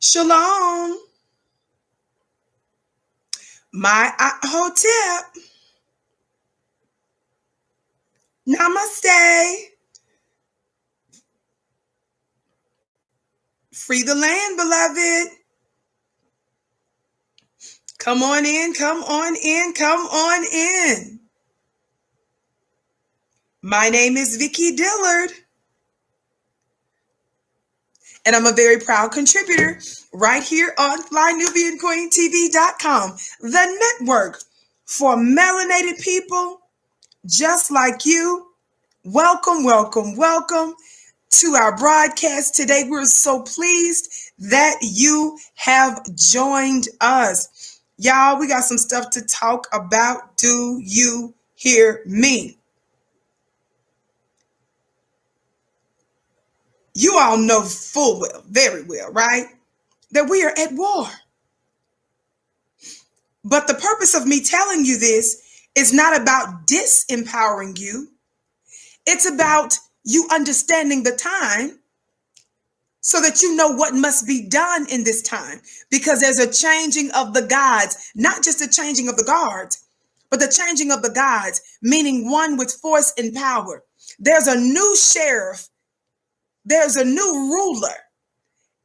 Shalom. My hotep. Namaste. Free the land, beloved. Come on in, come on in, come on in. My name is Vicki Dillard, and I'm a very proud contributor right here on FlyNubianQueenTV.com, the network for melanated people just like you. Welcome, welcome, welcome to our broadcast today. We're so pleased that you have joined us. Y'all, we got some stuff to talk about. Do you hear me? You all know full well, very well, right, that we are at war. But the purpose of me telling you this is not about disempowering you. It's about you understanding the time so that you know what must be done in this time, because there's a changing of the gods, not just a changing of the guards, but the changing of the gods, meaning one with force and power. There's a new sheriff. There's a new ruler,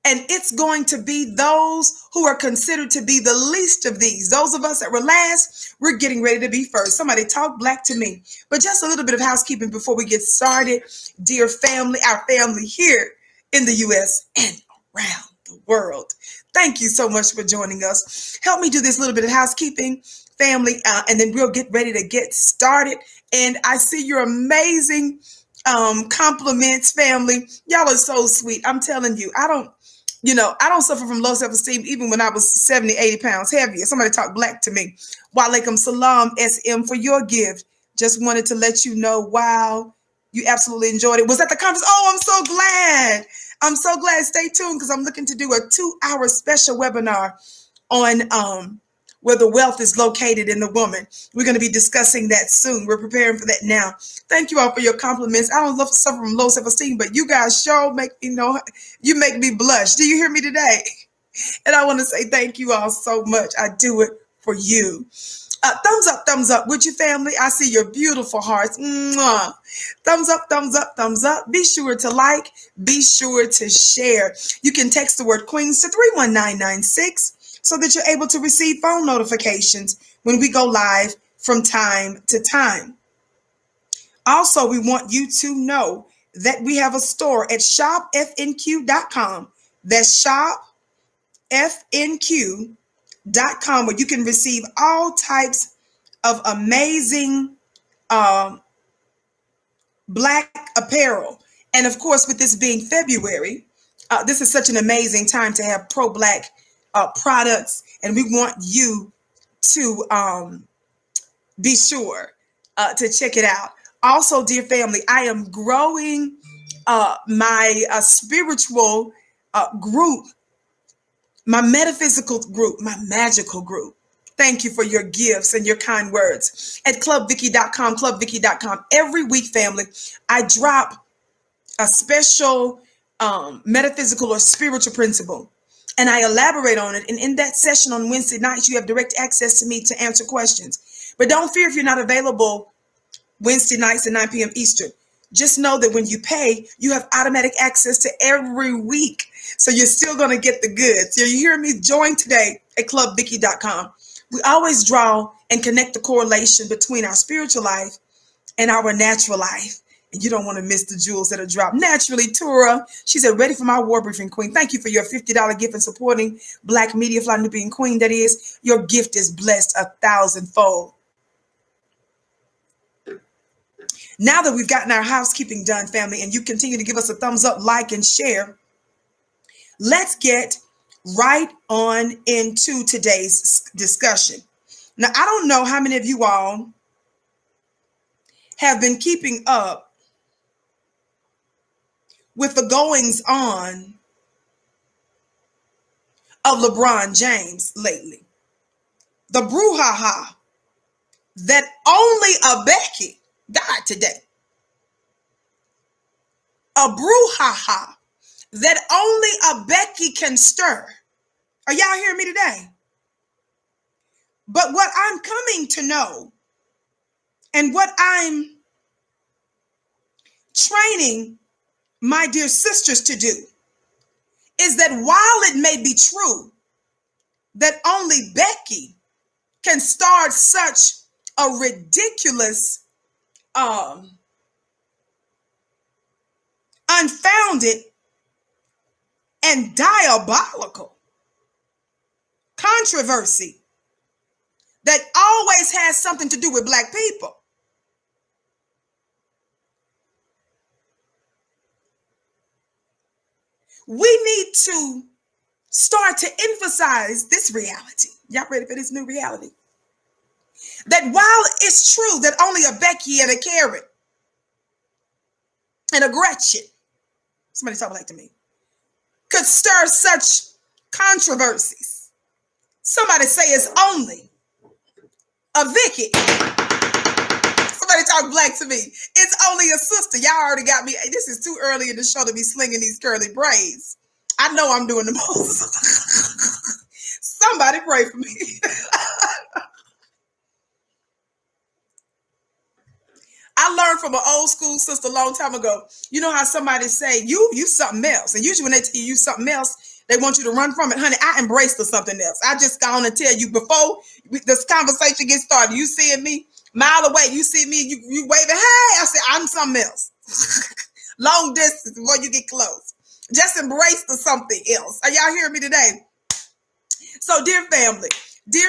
and it's going to be those who are considered to be the least of these. Those of us that were last, we're getting ready to be first. Somebody talk black to me. But just a little bit of housekeeping before we get started. Dear family, our family here in the U.S. and around the world, thank you so much for joining us. Help me do this little bit of housekeeping, family, and then we'll get ready to get started. And I see your amazing compliments, family. Y'all are so sweet. I'm telling you, I don't suffer from low self-esteem even when I was 70, 80 pounds heavier. Somebody talk black to me. Walaikum salam, SM, for your gift. Just wanted to let you know, wow, you absolutely enjoyed it. Was at the conference. Oh, I'm so glad. I'm so glad. Stay tuned because I'm looking to do a 2-hour special webinar on where the wealth is located in the woman. We're going to be discussing that soon. We're preparing for that now. Thank you all for your compliments. I don't suffer from low self-esteem, but you guys sure make me know. You make me blush. Do you hear me today? And I want to say thank you all so much. I do it for you. Thumbs up, would you, family? I see your beautiful hearts. Mwah. Thumbs up, thumbs up, thumbs up. Be sure to like. Be sure to share. You can text the word Queens to 31996 so that you're able to receive phone notifications when we go live from time to time. Also, we want you to know that we have a store at shopfnq.com. That's shopfnq.com, where you can receive all types of amazing black apparel. And of course, with this being February, this is such an amazing time to have pro-black products, and we want you to be sure to check it out. Also, dear family, I am growing my spiritual group, my metaphysical group, my magical group. Thank you for your gifts and your kind words at clubvicki.com, clubvicki.com. Every week, family, I drop a special metaphysical or spiritual principle, and I elaborate on it. And in that session on Wednesday nights, you have direct access to me to answer questions. But don't fear if you're not available Wednesday nights at 9 p.m. Eastern. Just know that when you pay, you have automatic access to every week. So you're still going to get the goods. So you hear me? Join today at clubvicki.com. We always draw and connect the correlation between our spiritual life and our natural life. And you don't want to miss the jewels that are dropped. Naturally, Tura, she said, ready for my war briefing, Queen. Thank you for your $50 gift and supporting Black Media, Fly Nubian Queen. That is, your gift is blessed 1,000-fold. Now that we've gotten our housekeeping done, family, and you continue to give us a thumbs up, like, and share, let's get right on into today's discussion. Now, I don't know how many of you all have been keeping up with the goings on of LeBron James lately. The brouhaha that only a Becky died today. A brouhaha that only a Becky can stir Are y'all hearing me today? But what I'm coming to know and what I'm training my dear sisters to do is that while it may be true that only Becky can start such a ridiculous, unfounded, and diabolical controversy that always has something to do with Black people. We need to start to emphasize this reality. Y'all ready for this new reality? That while it's true that only a Becky and a Karen and a Gretchen, somebody talk like to me, could stir such controversies. Somebody say it's only a Vicki. Somebody talk Black to me. It's only a sister. Y'all already got me. This is too early in the show to be slinging these curly braids. I know I'm doing the most. Somebody pray for me. I learned from an old school sister a long time ago. You know how somebody say, you something else. And usually when they tell you something else, they want you to run from it. Honey, I embraced the something else. I just got on and tell you before this conversation gets started, you seeing me mile away, you see me, you waving, hey, I said, I'm something else. Long distance before you get close. Just embrace the something else. Are y'all hearing me today? So dear family, we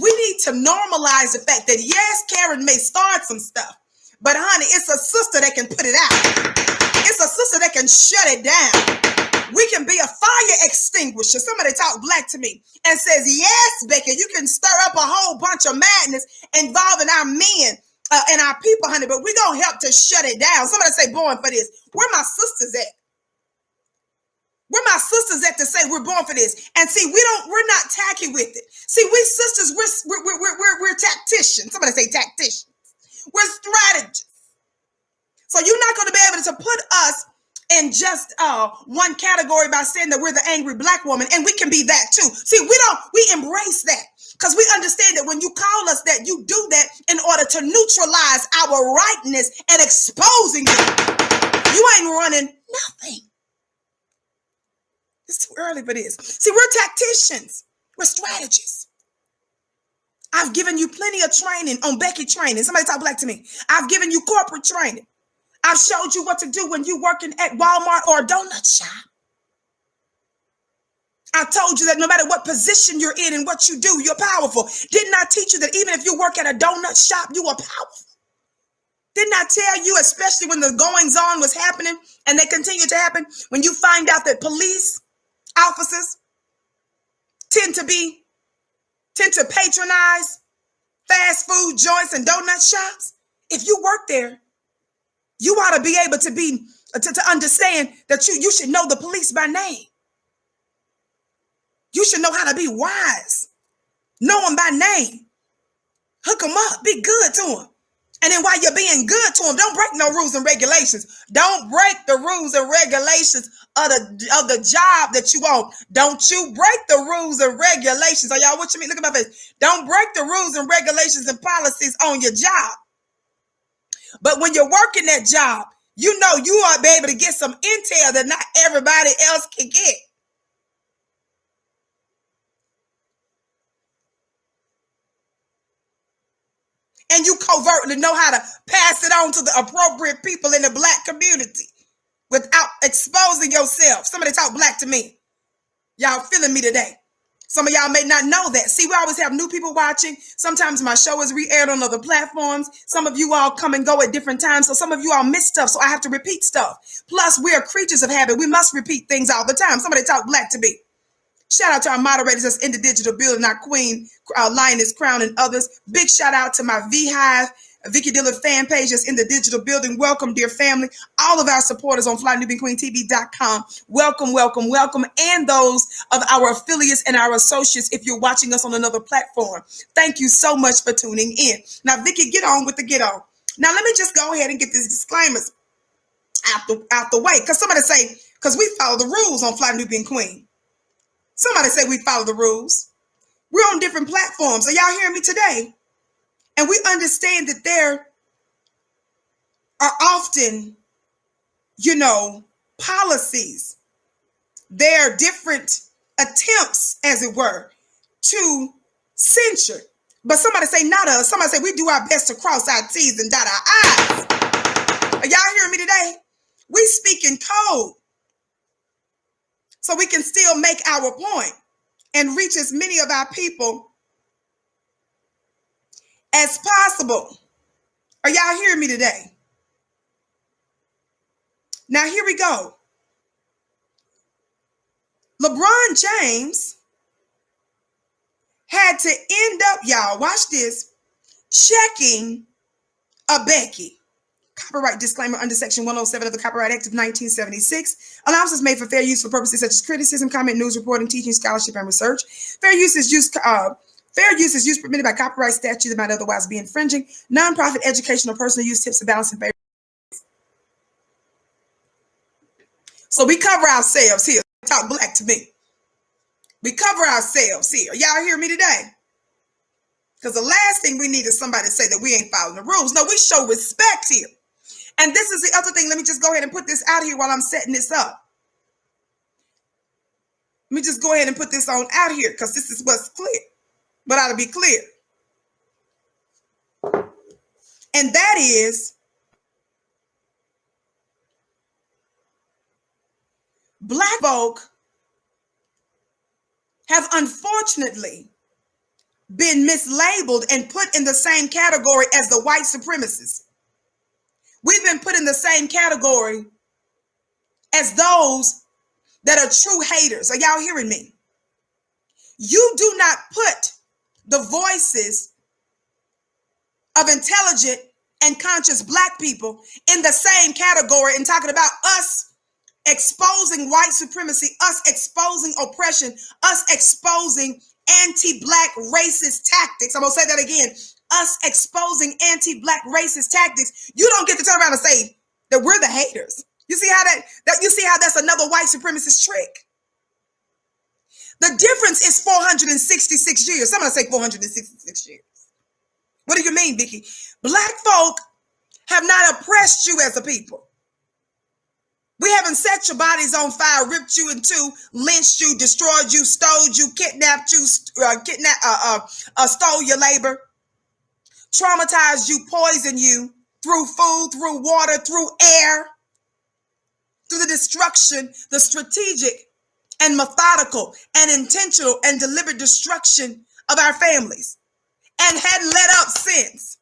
need to normalize the fact that yes, Karen may start some stuff, but honey, it's a sister that can put it out. It's a sister that can shut it down. We can be a fire extinguisher. Somebody talk Black to me and says, yes, Becky, you can stir up a whole bunch of madness involving our men and our people, honey, but we're going to help to shut it down. Somebody say, born for this. Where my sisters at? Where my sisters at to say we're born for this? And see, we're not tacky with it. See, we sisters, we're tacticians. Somebody say tacticians. We're strategists. So you're not going to be able to put us in just one category by saying that we're the angry Black woman, and we can be that too. See, we embrace that because we understand that when you call us that, you do that in order to neutralize our rightness and exposing you. You ain't running nothing. It's too early for this. See, we're tacticians. We're strategists. I've given you plenty of training on Becky training. Somebody talk Black to me. I've given you corporate training. I've showed you what to do when you're working at Walmart or a donut shop. I told you that no matter what position you're in and what you do, you're powerful. Didn't I teach you that even if you work at a donut shop, you are powerful? Didn't I tell you, especially when the goings on was happening and they continue to happen, when you find out that police officers tend to patronize fast food joints and donut shops? If you work there, you ought to be able to understand that you should know the police by name. You should know how to be wise. Know them by name. Hook them up. Be good to them. And then while you're being good to them, don't break no rules and regulations. Don't break the rules and regulations of the job that you own. Don't you break the rules and regulations. Are y'all with me? Look at my face. Don't break the rules and regulations and policies on your job. But when you're working that job, you know you ought to be able to get some intel that not everybody else can get. And you covertly know how to pass it on to the appropriate people in the Black community without exposing yourself. Somebody talk Black to me. Y'all feeling me today? Some of y'all may not know that. See, we always have new people watching. Sometimes my show is re-aired on other platforms. Some of you all come and go at different times. So some of you all miss stuff. So I have to repeat stuff. Plus, we are creatures of habit. We must repeat things all the time. Somebody talk Black to me. Shout out to our moderators that's in the digital building, our queen, Lioness Crown, and others. Big shout out to my V-Hive, Vicki Dillard fan page that's in the digital building. Welcome, dear family. All of our supporters on FlyNubianQueenTV.com. Welcome, welcome, welcome. And those of our affiliates and our associates, if you're watching us on another platform. Thank you so much for tuning in. Now, Vicki, get on with the get on. Now, let me just go ahead and get these disclaimers out the way. Because somebody say, because we follow the rules on Fly Nubian Queen. Somebody say we follow the rules. We're on different platforms. Are y'all hearing me today? And we understand that there are often, policies. There are different attempts, as it were, to censure. But somebody say not us. Somebody say we do our best to cross our T's and dot our I's. Are y'all hearing me today? We speak in code so we can still make our point and reach as many of our people as possible. Are y'all hearing me today? Now here we go. LeBron James had to end up, y'all, watch this, checking a Becky. Copyright disclaimer under Section 107 of the Copyright Act of 1976. Allowances made for fair use for purposes such as criticism, comment, news reporting, teaching, scholarship, and research. Fair use is use permitted by copyright statute that might otherwise be infringing. Non-profit, educational, personal use, tips, and balance in favor. So we cover ourselves here. Talk black to me. We cover ourselves here. Y'all hear me today? Because the last thing we need is somebody to say that we ain't following the rules. No, we show respect here. And this is the other thing. Let me just go ahead and put this out here while I'm setting this up. Let me just go ahead and put this on out here because this is what's clear. But ought to be clear. And that is Black folk have unfortunately been mislabeled and put in the same category as the white supremacists. We've been put in the same category as those that are true haters. Are y'all hearing me? You do not put the voices of intelligent and conscious Black people in the same category and talking about us exposing white supremacy, us exposing oppression, us exposing anti-Black racist tactics. I'm going to say that again. Us exposing anti-Black racist tactics. You don't get to turn around and say that we're the haters. You see how that's another white supremacist trick? The difference is 466 years. Somebody say 466 years. What do you mean, Vicki? Black folk have not oppressed you as a people. We haven't set your bodies on fire, ripped you in two, lynched you, destroyed you, stole you, kidnapped you, stole your labor, traumatized you, poisoned you through food, through water, through air, through the destruction, the strategic and methodical and intentional and deliberate destruction of our families, and hadn't let up since.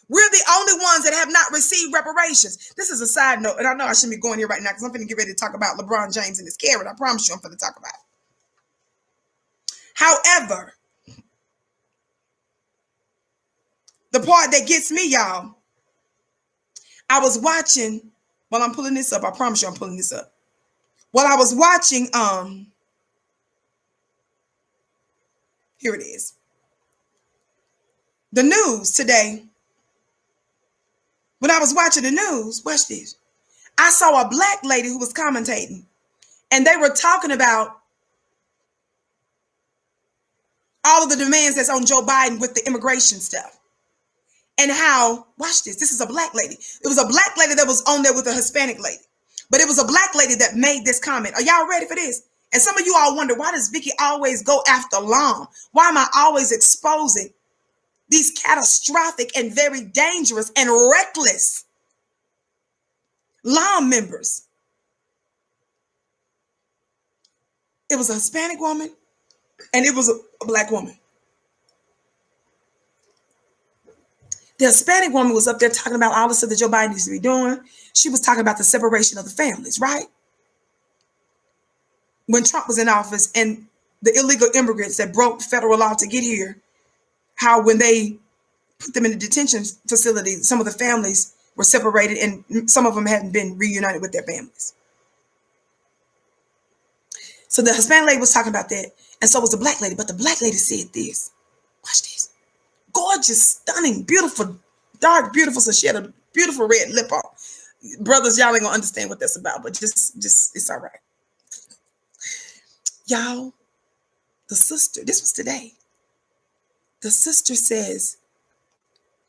We're the only ones that have not received reparations. This is a side note, and I know I shouldn't be going here right now because I'm going to get ready to talk about LeBron James and his carrot. I promise you I'm going to talk about it. However, the part that gets me, y'all, I was watching, while I'm pulling this up, I promise you I'm pulling this up. While I was watching, here it is. The news today. When I was watching the news, watch this. I saw a Black lady who was commentating, and they were talking about all of the demands that's on Joe Biden with the immigration stuff. And how, watch this, this is a Black lady. It was a Black lady that was on there with a Hispanic lady. But it was a Black lady that made this comment. Are y'all ready for this? And some of you all wonder, why does Vicki always go after Lom? Why am I always exposing these catastrophic and very dangerous and reckless Lom members? It was a Hispanic woman and it was a Black woman. The Hispanic woman was up there talking about all the stuff that Joe Biden needs to be doing. She was talking about the separation of the families, right? When Trump was in office and the illegal immigrants that broke federal law to get here, how when they put them in a detention facility, some of the families were separated and some of them hadn't been reunited with their families. So the Hispanic lady was talking about that, and so was the Black lady. But the Black lady said this. Watch this. Gorgeous, stunning, beautiful, dark, beautiful. So she had a beautiful red lip on. Brothers, y'all ain't gonna understand what that's about, but just it's all right. Y'all, the sister, this was today. The sister says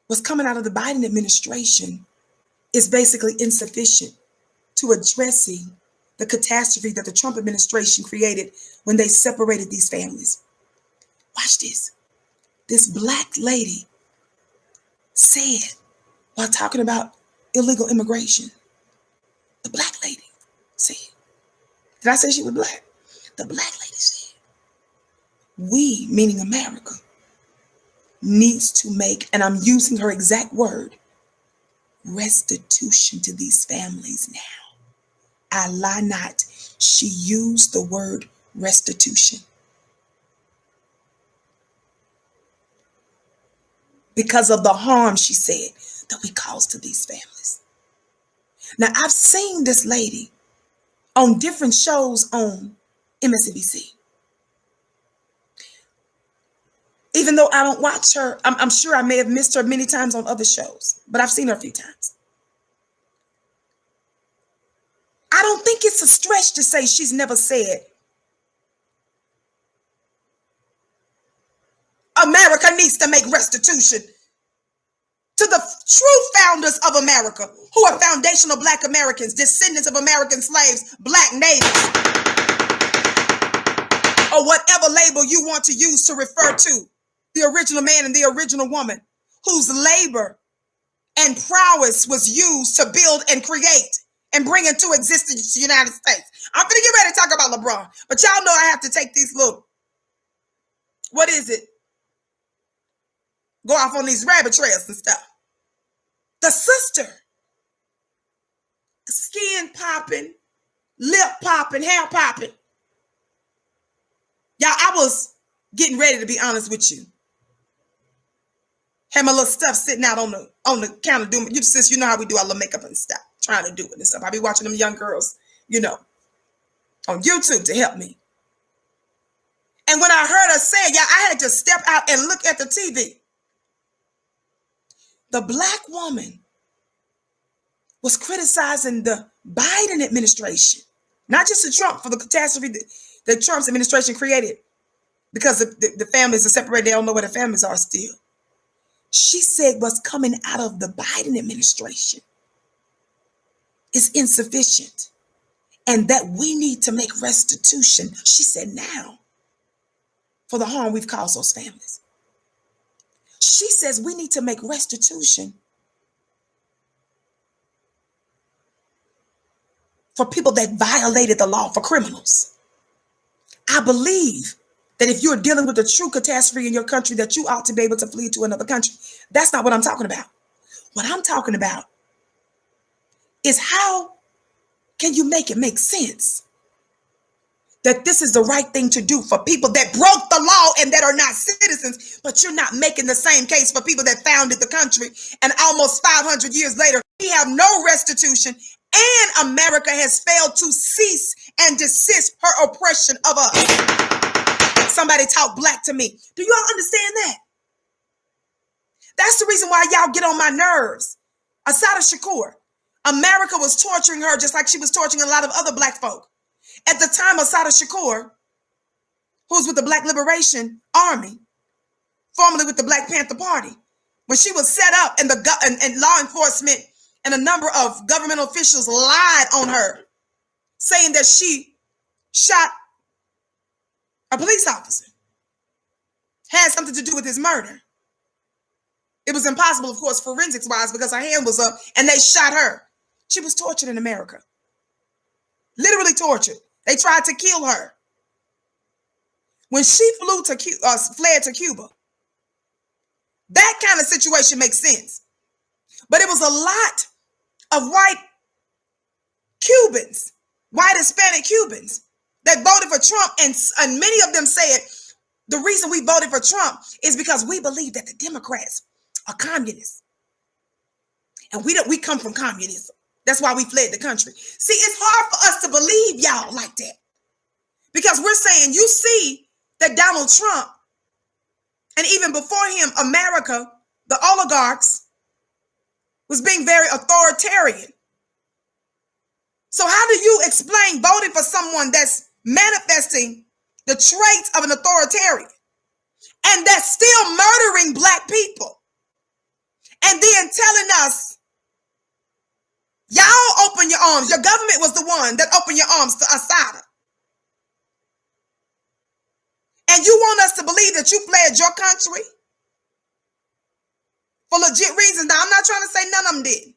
what's coming out of the Biden administration is basically insufficient to addressing the catastrophe that the Trump administration created when they separated these families. Watch this. This Black lady said, while talking about illegal immigration, the Black lady said, did I say she was Black? The Black lady said, we, meaning America, needs to make, and I'm using her exact word, restitution to these families now. I lie not. She used the word restitution. Because of the harm, she said, that we caused to these families. Now, I've seen this lady on different shows on MSNBC. Even though I don't watch her, I'm sure I may have missed her many times on other shows, but I've seen her a few times. I don't think it's a stretch to say she's never said, America needs to make restitution to the true founders of America, who are foundational Black Americans, descendants of American slaves, Black natives, or whatever label you want to use to refer to the original man and the original woman, whose labor and prowess was used to build and create and bring into existence the United States. I'm going to get ready to talk about LeBron, but y'all know I have to take these little, what is it? Go off on these rabbit trails and stuff. The sister, skin popping, lip popping, hair popping. Y'all, I was getting ready, to be honest with you. Had my little stuff sitting out on the counter doing, sis, you know how we do our little makeup and stuff, trying to do it and stuff. I be watching them young girls, on YouTube to help me. And when I heard her say, y'all, I had to step out and look at the TV. The Black woman was criticizing the Biden administration, not just the Trump, for the catastrophe that Trump's administration created, because the families are separated. They don't know where the families are still. She said what's coming out of the Biden administration is insufficient and that we need to make restitution, she said, now, for the harm we've caused those families. She says we need to make restitution for people that violated the law, for criminals. I believe that if you're dealing with a true catastrophe in your country, that you ought to be able to flee to another country. That's not what I'm talking about. What I'm talking about is how can you make it make sense that this is the right thing to do for people that broke the law and that are not citizens, but you're not making the same case for people that founded the country, and almost 500 years later, we have no restitution, and America has failed to cease and desist her oppression of us. Somebody talk Black to me. Do y'all understand that? That's the reason why y'all get on my nerves. Assata Shakur, America was torturing her just like she was torturing a lot of other Black folk. At the time, Assata Shakur, who's with the Black Liberation Army, formerly with the Black Panther Party, when she was set up and and law enforcement and a number of government officials lied on her, saying that she shot a police officer, had something to do with his murder. It was impossible, of course, forensics-wise, because her hand was up and they shot her. She was tortured in America. Literally tortured. They tried to kill her. When she fled to Cuba, that kind of situation makes sense. But it was a lot of white Cubans, white Hispanic Cubans, that voted for Trump, and many of them said the reason we voted for Trump is because we believe that the Democrats are communists, and we come from communism. That's why we fled the country. See, it's hard for us to believe y'all like that, because we're saying, you see that Donald Trump, and even before him, America, the oligarchs, was being very authoritarian. So how do you explain voting for someone that's manifesting the traits of an authoritarian, and that's still murdering Black people. And then telling us, y'all open your arms. Your government was the one that opened your arms to Assad. And you want us to believe that you fled your country for legit reasons. Now, I'm not trying to say none of them did.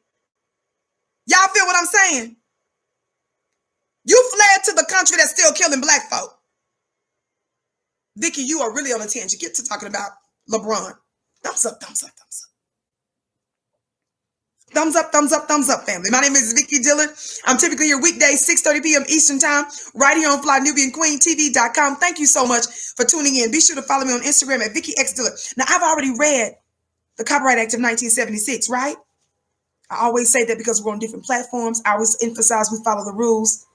Y'all feel what I'm saying? You fled to the country that's still killing Black folk. Vicki, you are really on a tangent. Get to talking about LeBron. Thumbs up, thumbs up, thumbs up. Thumbs up, thumbs up, thumbs up, family. My name is Vicki Dillard. I'm typically here weekdays, 6:30 p.m. Eastern Time, right here on FlyNubianQueenTV.com. Thank you so much for tuning in. Be sure to follow me on Instagram at Vicki X Dillard. Now, I've already read the Copyright Act of 1976, right? I always say that because we're on different platforms. I always emphasize we follow the rules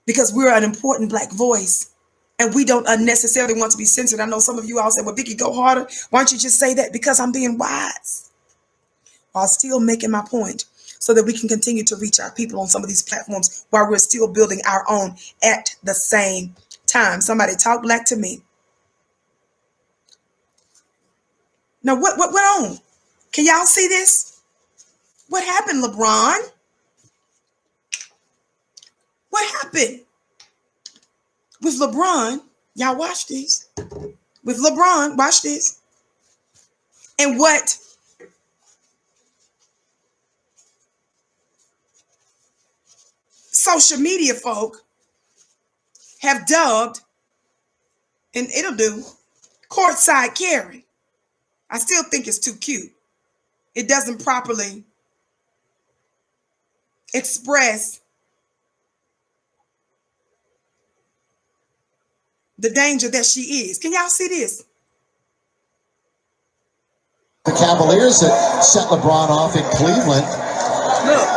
because we're an important Black voice and we don't unnecessarily want to be censored. I know some of you all say, well, Vicki, go harder. Why don't you just say that? Because I'm being wise while still making my point so that we can continue to reach our people on some of these platforms while we're still building our own at the same time. Somebody talk Black to me. Now, what went on? Can y'all see this? What happened, LeBron? What happened with LeBron? Y'all watch this. With LeBron, watch this. And what social media folk have dubbed, and it'll do, Courtside Karen. I still think it's too cute. It doesn't properly express the danger that she is. Can y'all see this? The Cavaliers that set LeBron off in Cleveland. Look.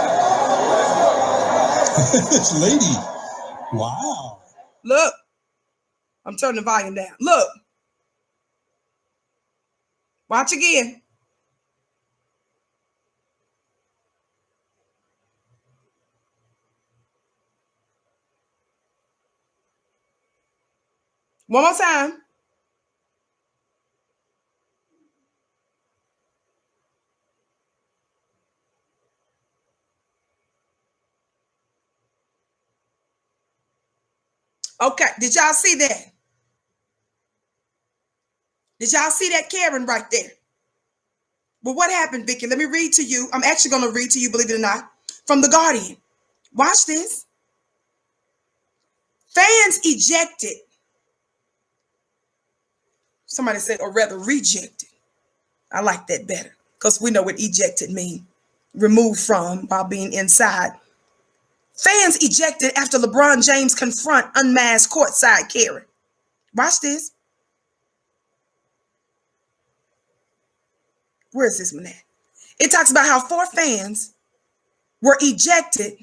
This lady. Wow. Look. I'm turning the volume down. Look. Watch again. One more time. Okay, did y'all see that? Did y'all see that Karen right there? Well, what happened, Vicki? Let me read to you. I'm actually going to read to you, believe it or not, from The Guardian. Watch this. Fans ejected. Somebody said, or rather rejected. I like that better because we know what ejected means. Removed from while being inside. Fans ejected after LeBron James confront unmasked courtside Karen. Watch this. Where is this one at? It talks about how 4 fans were ejected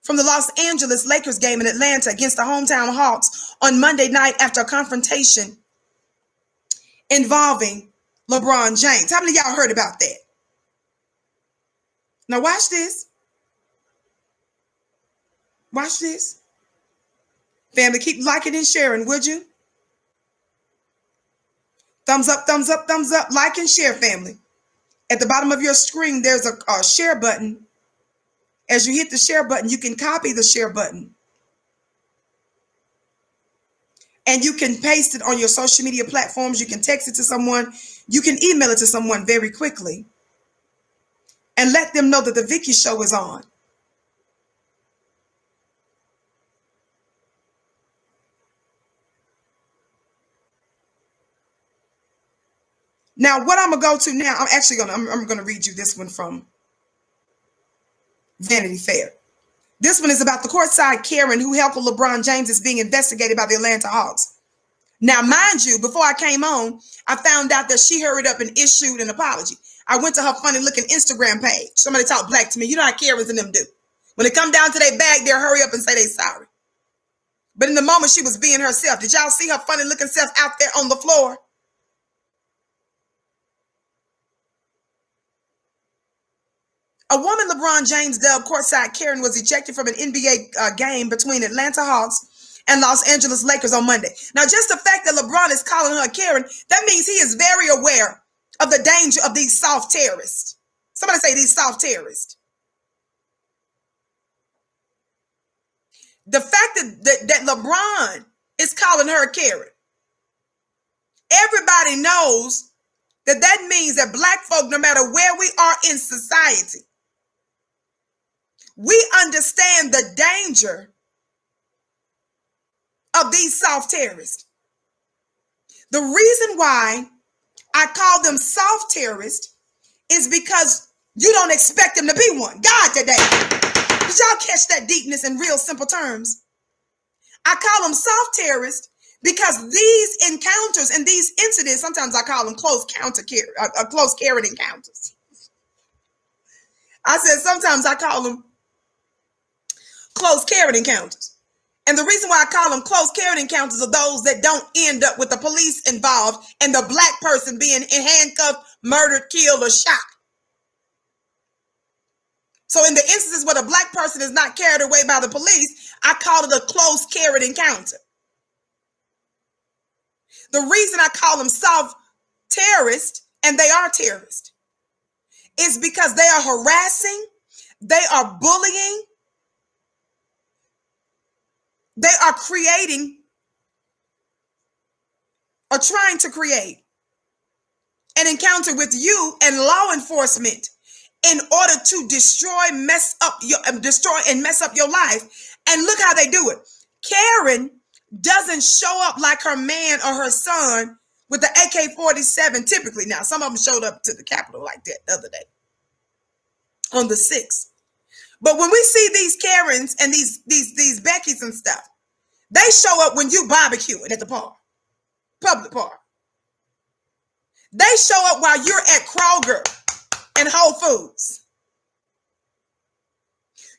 from the Los Angeles Lakers game in Atlanta against the hometown Hawks on Monday night after a confrontation involving LeBron James. How many of y'all heard about that? Now watch this. Watch this. Family, keep liking and sharing, would you? Thumbs up, thumbs up, thumbs up. Like and share, family. At the bottom of your screen, there's a share button. As you hit the share button, you can copy the share button. And you can paste it on your social media platforms. You can text it to someone. You can email it to someone very quickly. And let them know that the Vicki Show is on. Now, what I'm going to go to now, I'm going to read you this one from Vanity Fair. This one is about the courtside Karen who heckled LeBron James is being investigated by the Atlanta Hawks. Now, mind you, before I came on, I found out that she hurried up and issued an apology. I went to her funny looking Instagram page. Somebody talk Black to me. You know how Karens and them do. When it come down to their bag, they'll hurry up and say they sorry. But in the moment, she was being herself. Did y'all see her funny looking self out there on the floor? A woman LeBron James dubbed courtside Karen was ejected from an NBA game between Atlanta Hawks and Los Angeles Lakers on Monday. Now, just the fact that LeBron is calling her Karen, that means he is very aware of the danger of these soft terrorists. Somebody say these soft terrorists. The fact that LeBron is calling her Karen, everybody knows that means that black folk, no matter where we are in society, we understand the danger of these soft terrorists. The reason why I call them soft terrorists is because you don't expect them to be one. God today. Did y'all catch that deepness in real simple terms? I call them soft terrorists because these encounters and these incidents, sometimes I call them close carried encounters. I said sometimes I call them close carried encounters. And the reason why I call them close carried encounters are those that don't end up with the police involved and the black person being handcuffed, murdered, killed, or shot. So in the instances where the black person is not carried away by the police, I call it a close carried encounter. The reason I call them soft terrorists, and they are terrorists, is because they are harassing, they are bullying, they are creating or trying to create an encounter with you and law enforcement in order to destroy and mess up your life. And look how they do it. Karen doesn't show up like her man or her son with the AK-47 typically. Now, some of them showed up to the Capitol like that the other day on the 6th. But when we see these Karens and these Beckys and stuff, they show up when you barbecuing at the park, public park. They show up while you're at Kroger and Whole Foods.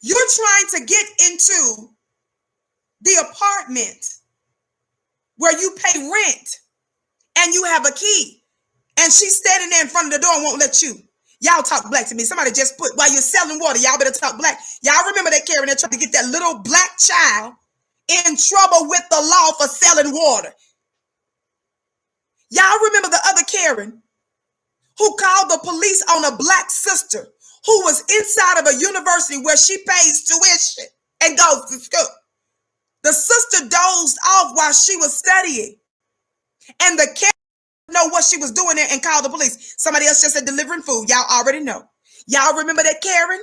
You're trying to get into the apartment where you pay rent and you have a key, and she's standing there in front of the door and won't let you. Y'all talk black to me. Somebody just put, while you're selling water, y'all better talk black. Y'all remember that Karen that tried to get that little black child in trouble with the law for selling water. Y'all remember the other Karen who called the police on a black sister who was inside of a university where she pays tuition and goes to school. The sister dozed off while she was studying, and the Karen didn't know what she was doing there and called the police. Somebody else just said delivering food. Y'all already know. Y'all remember that Karen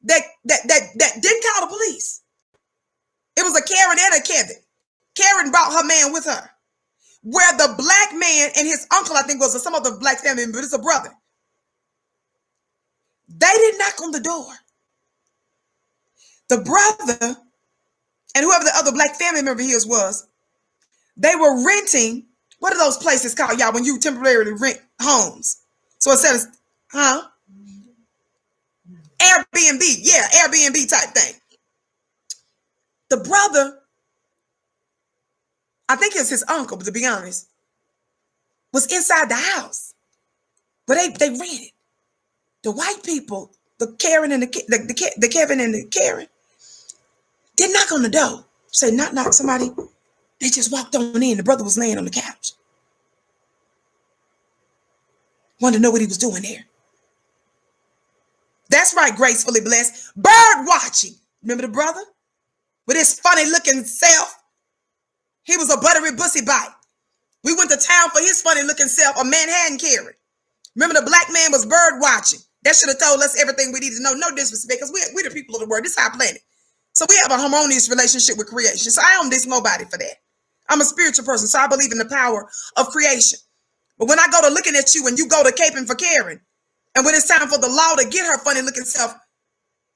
that didn't call the police. It was a Karen and a Kevin. Karen brought her man with her, where the black man and his uncle, I think, was some other black family member, but it's a brother. They didn't knock on the door. The brother and whoever the other black family member his was, they were renting. What are those places called, y'all, when you temporarily rent homes? So instead of, Airbnb. Yeah, Airbnb type thing. The brother, I think it's his uncle, but to be honest, was inside the house. But they rented. The white people, the Karen and the Kevin and the Karen, did knock on the door. Say, knock, somebody. They just walked on in. The brother was laying on the couch. Wanted to know what he was doing there. That's right, gracefully blessed. Bird watching. Remember the brother? With his funny looking self. He was a buttery bussy bite. We went to town for his funny looking self, a Manhattan Karen. Remember the black man was bird watching. That should have told us everything we need to know. No disrespect, because we're the people of the word. This is our planet. So we have a harmonious relationship with creation. So I don't diss nobody for that. I'm a spiritual person, so I believe in the power of creation. But when I go to looking at you and you go to caping for Karen, and when it's time for the law to get her funny looking self,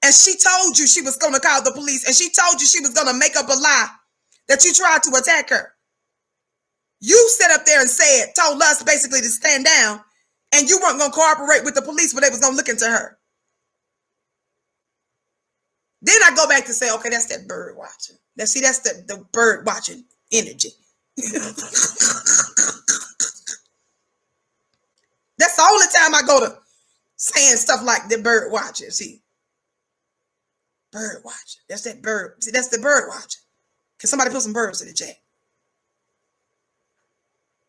and she told you she was going to call the police, and she told you she was going to make up a lie that you tried to attack her. You sat up there and told us basically to stand down, and you weren't going to cooperate with the police, but they was going to look into her. Then I go back to say, okay, that's that bird watching. That's the bird watching energy. That's the only time I go to saying stuff like the bird watching. See, bird watching. That's that bird. See, that's the bird watching. Can somebody put some verbs in the chat?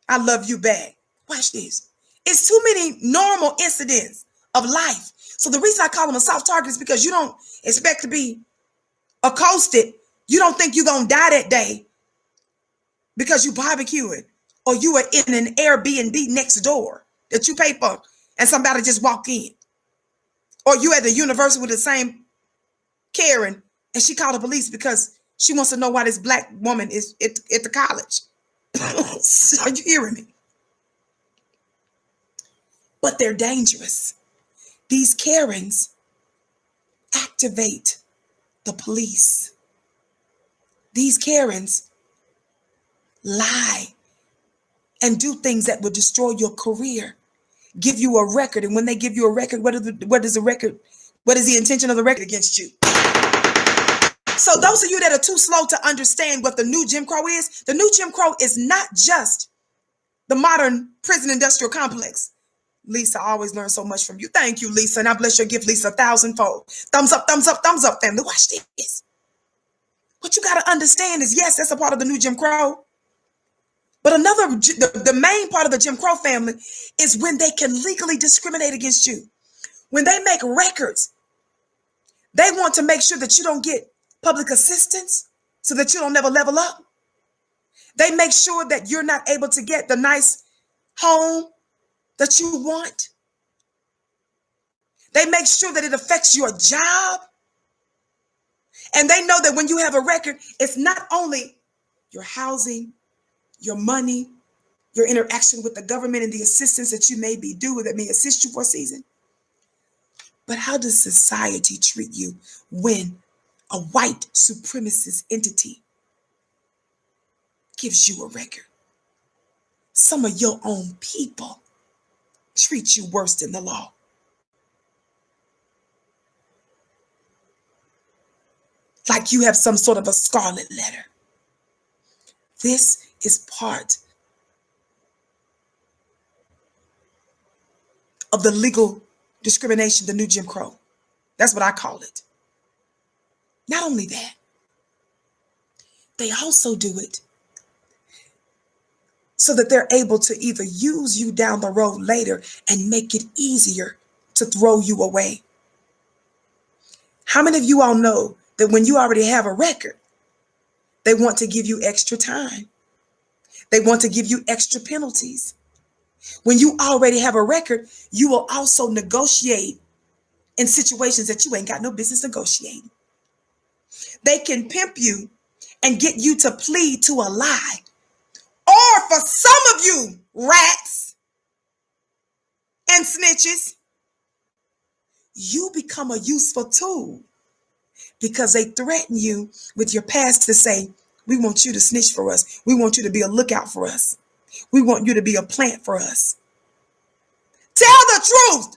I love you back. Watch this. It's too many normal incidents of life. So the reason I call them a soft target is because you don't expect to be accosted. You don't think you're going to die that day because you barbecuing or you are in an Airbnb next door that you pay for and somebody just walk in. Or you at the university with the same Karen and she called the police because she wants to know why this black woman is at the college. Are you hearing me? But they're dangerous. These Karens activate the police. These Karens lie and do things that will destroy your career, give you a record. And when they give you a record, what is the intention of the record against you? So those of you that are too slow to understand what the new Jim Crow is, the new Jim Crow is not just the modern prison industrial complex. Lisa, I always learn so much from you. Thank you, Lisa. And I bless your gift, Lisa, 1,000-fold. Thumbs up, thumbs up, thumbs up, family. Watch this. What you got to understand is, yes, that's a part of the new Jim Crow. But the main part of the Jim Crow family is when they can legally discriminate against you. When they make records, they want to make sure that you don't get public assistance so that you don't never level up. They make sure that you're not able to get the nice home that you want. They make sure that it affects your job. And they know that when you have a record, it's not only your housing, your money, your interaction with the government and the assistance that you may be due that may assist you for a season. But how does society treat you when a white supremacist entity gives you a record? Some of your own people treat you worse than the law. Like you have some sort of a scarlet letter. This is part of the legal discrimination, the new Jim Crow. That's what I call it. Not only that, they also do it so that they're able to either use you down the road later and make it easier to throw you away. How many of you all know that when you already have a record, they want to give you extra time? They want to give you extra penalties. When you already have a record, you will also negotiate in situations that you ain't got no business negotiating. They can pimp you and get you to plead to a lie. Or for some of you rats and snitches, you become a useful tool because they threaten you with your past to say, we want you to snitch for us. We want you to be a lookout for us. We want you to be a plant for us. Tell the truth.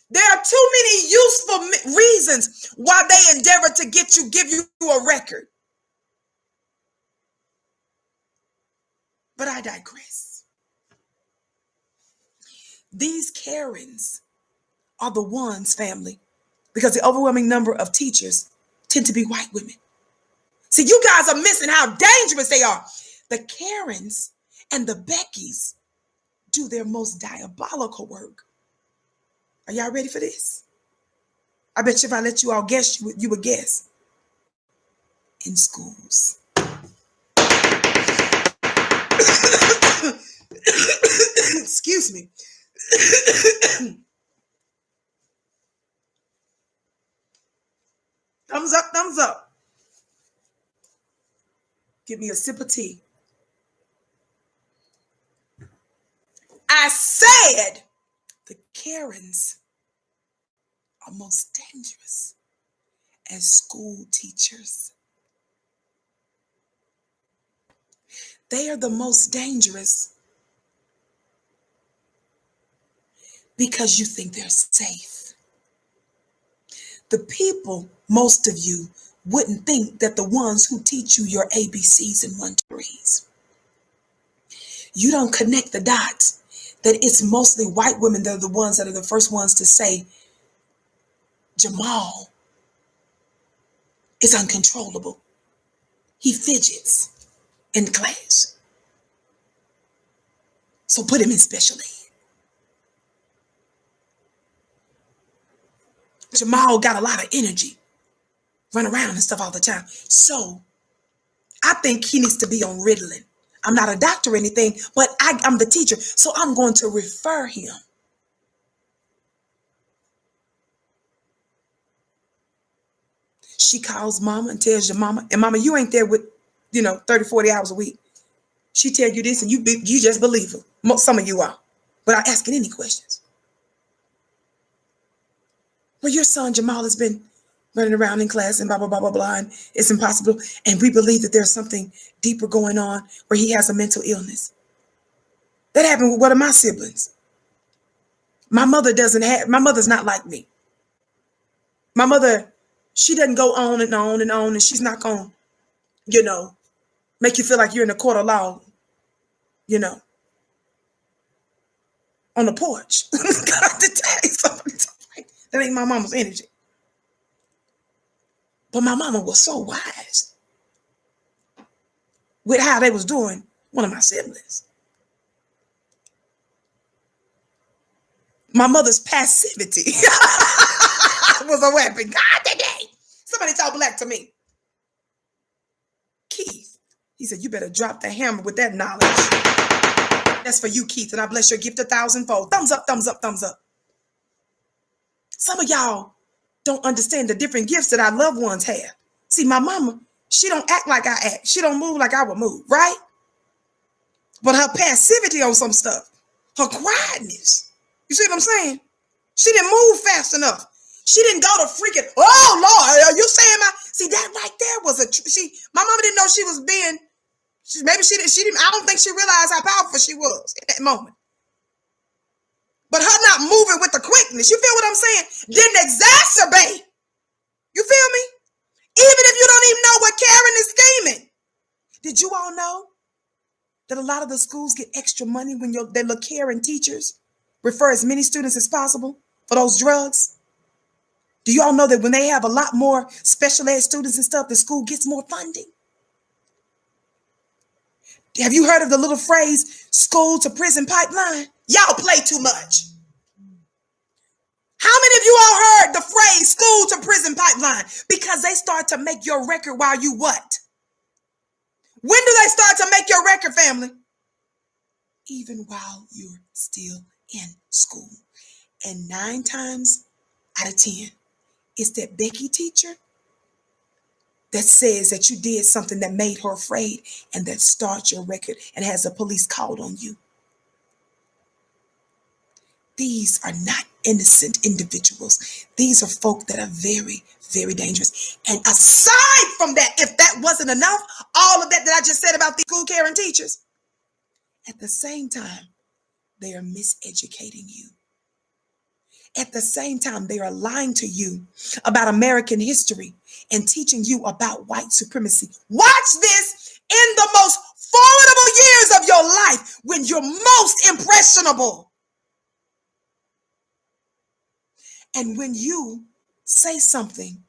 There are too many useful reasons why they endeavor to give you a record. But I digress. These Karens are the ones, family, because the overwhelming number of teachers tend to be white women. See, you guys are missing how dangerous they are. The Karens and the Beckys do their most diabolical work. Are y'all ready for this? I bet you if I let you all guess, you would guess. In schools. Excuse me. Thumbs up, thumbs up. Give me a sip of tea. I said the Karens are most dangerous as school teachers. They are the most dangerous because you think they're safe. The people, most of you, wouldn't think that the ones who teach you your ABCs and 1, 2, 3s. You don't connect the dots that it's mostly white women that are the ones that are the first ones to say, Jamal is uncontrollable. He fidgets in the class. So put him in special ed. Jamal got a lot of energy, run around and stuff all the time. So I think he needs to be on Ritalin. I'm not a doctor or anything, but I'm the teacher, so I'm going to refer him. She calls mama and tells your mama, and mama, you ain't there with, 30, 40 hours a week. She tell you this and you just believe her. Some of you are, without asking any questions. Well, your son Jamal has been running around in class and blah, blah, blah, blah, blah, and it's impossible. And we believe that there's something deeper going on where he has a mental illness. That happened with one of my siblings. My mother's not like me. My mother, she doesn't go on and on and on, and she's not going to, make you feel like you're in a court of law, on the porch. God, to tell you something. That ain't my mama's energy. But my mama was so wise with how they was doing one of my siblings. My mother's passivity was a weapon. God, that day. Somebody talk black to me. Keith, he said, you better drop the hammer with that knowledge. That's for you, Keith, and I bless your gift 1,000-fold. Thumbs up, thumbs up, thumbs up. Some of y'all don't understand the different gifts that our loved ones have. See, my mama, she don't act like I act. She don't move like I would move, right? But her passivity on some stuff, her quietness, you see what I'm saying? She didn't move fast enough. She didn't go to freaking, oh, Lord, are you saying see, that right there was my mama didn't know she was being, I don't think she realized how powerful she was at that moment. But her not moving with the quickness, you feel what I'm saying? Didn't exacerbate. You feel me? Even if you don't even know what Karen is scheming. Did you all know that a lot of the schools get extra money when they look Karen teachers refer as many students as possible for those drugs? Do you all know that when they have a lot more special ed students and stuff, the school gets more funding? Have you heard of the little phrase, school to prison pipeline? Y'all play too much. How many of you all heard the phrase school to prison pipeline? Because they start to make your record while you what? When do they start to make your record, family? Even while you're still in school. And 9 times out of 10, it's that Vicki teacher that says that you did something that made her afraid and that starts your record and has the police called on you. These are not innocent individuals. These are folk that are very, very dangerous. And aside from that, if that wasn't enough, all of that I just said about the school Karen teachers, at the same time, they are miseducating you. At the same time, they are lying to you about American history and teaching you about white supremacy. Watch this in the most formidable years of your life when you're most impressionable. And when you say something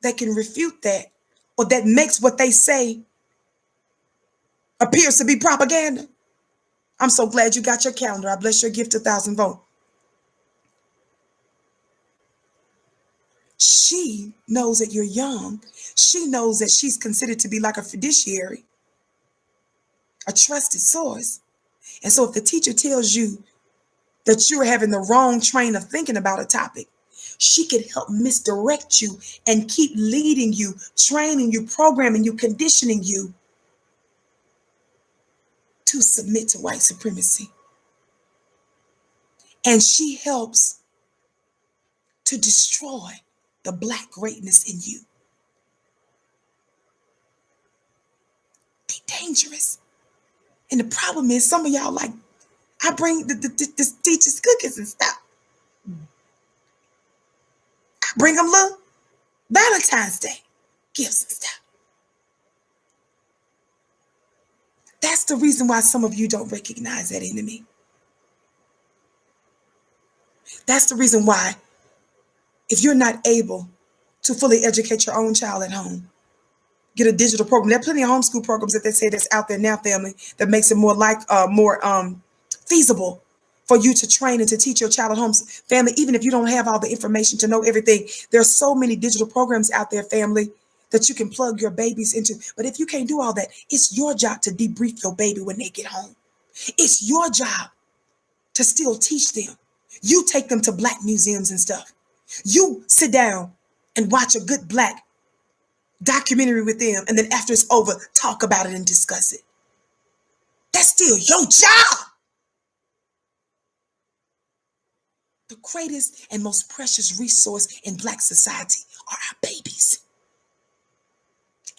that can refute that or that makes what they say appears to be propaganda, I'm so glad you got your calendar. I bless your gift 1,000-fold. She knows that you're young. She knows that she's considered to be like a fiduciary, a trusted source. And so if the teacher tells you that you're having the wrong train of thinking about a topic, she could help misdirect you and keep leading you, training you, programming you, conditioning you to submit to white supremacy. And she helps to destroy the black greatness in you. Be dangerous. And the problem is some of y'all like, I bring the teachers cookies and stuff. I bring them little Valentine's Day gifts and stuff. That's the reason why some of you don't recognize that enemy. That's the reason why if you're not able to fully educate your own child at home, get a digital program. There are plenty of homeschool programs that they say that's out there now, family, that makes it more feasible for you to train and to teach your child at home. Family, even if you don't have all the information to know everything, there's so many digital programs out there, family, that you can plug your babies into. But if you can't do all that, it's your job to debrief your baby when they get home. It's your job to still teach them. You take them to Black museums and stuff. You sit down and watch a good Black documentary with them, and then after it's over, talk about it and discuss it. That's still your job. The greatest and most precious resource in Black society are our babies.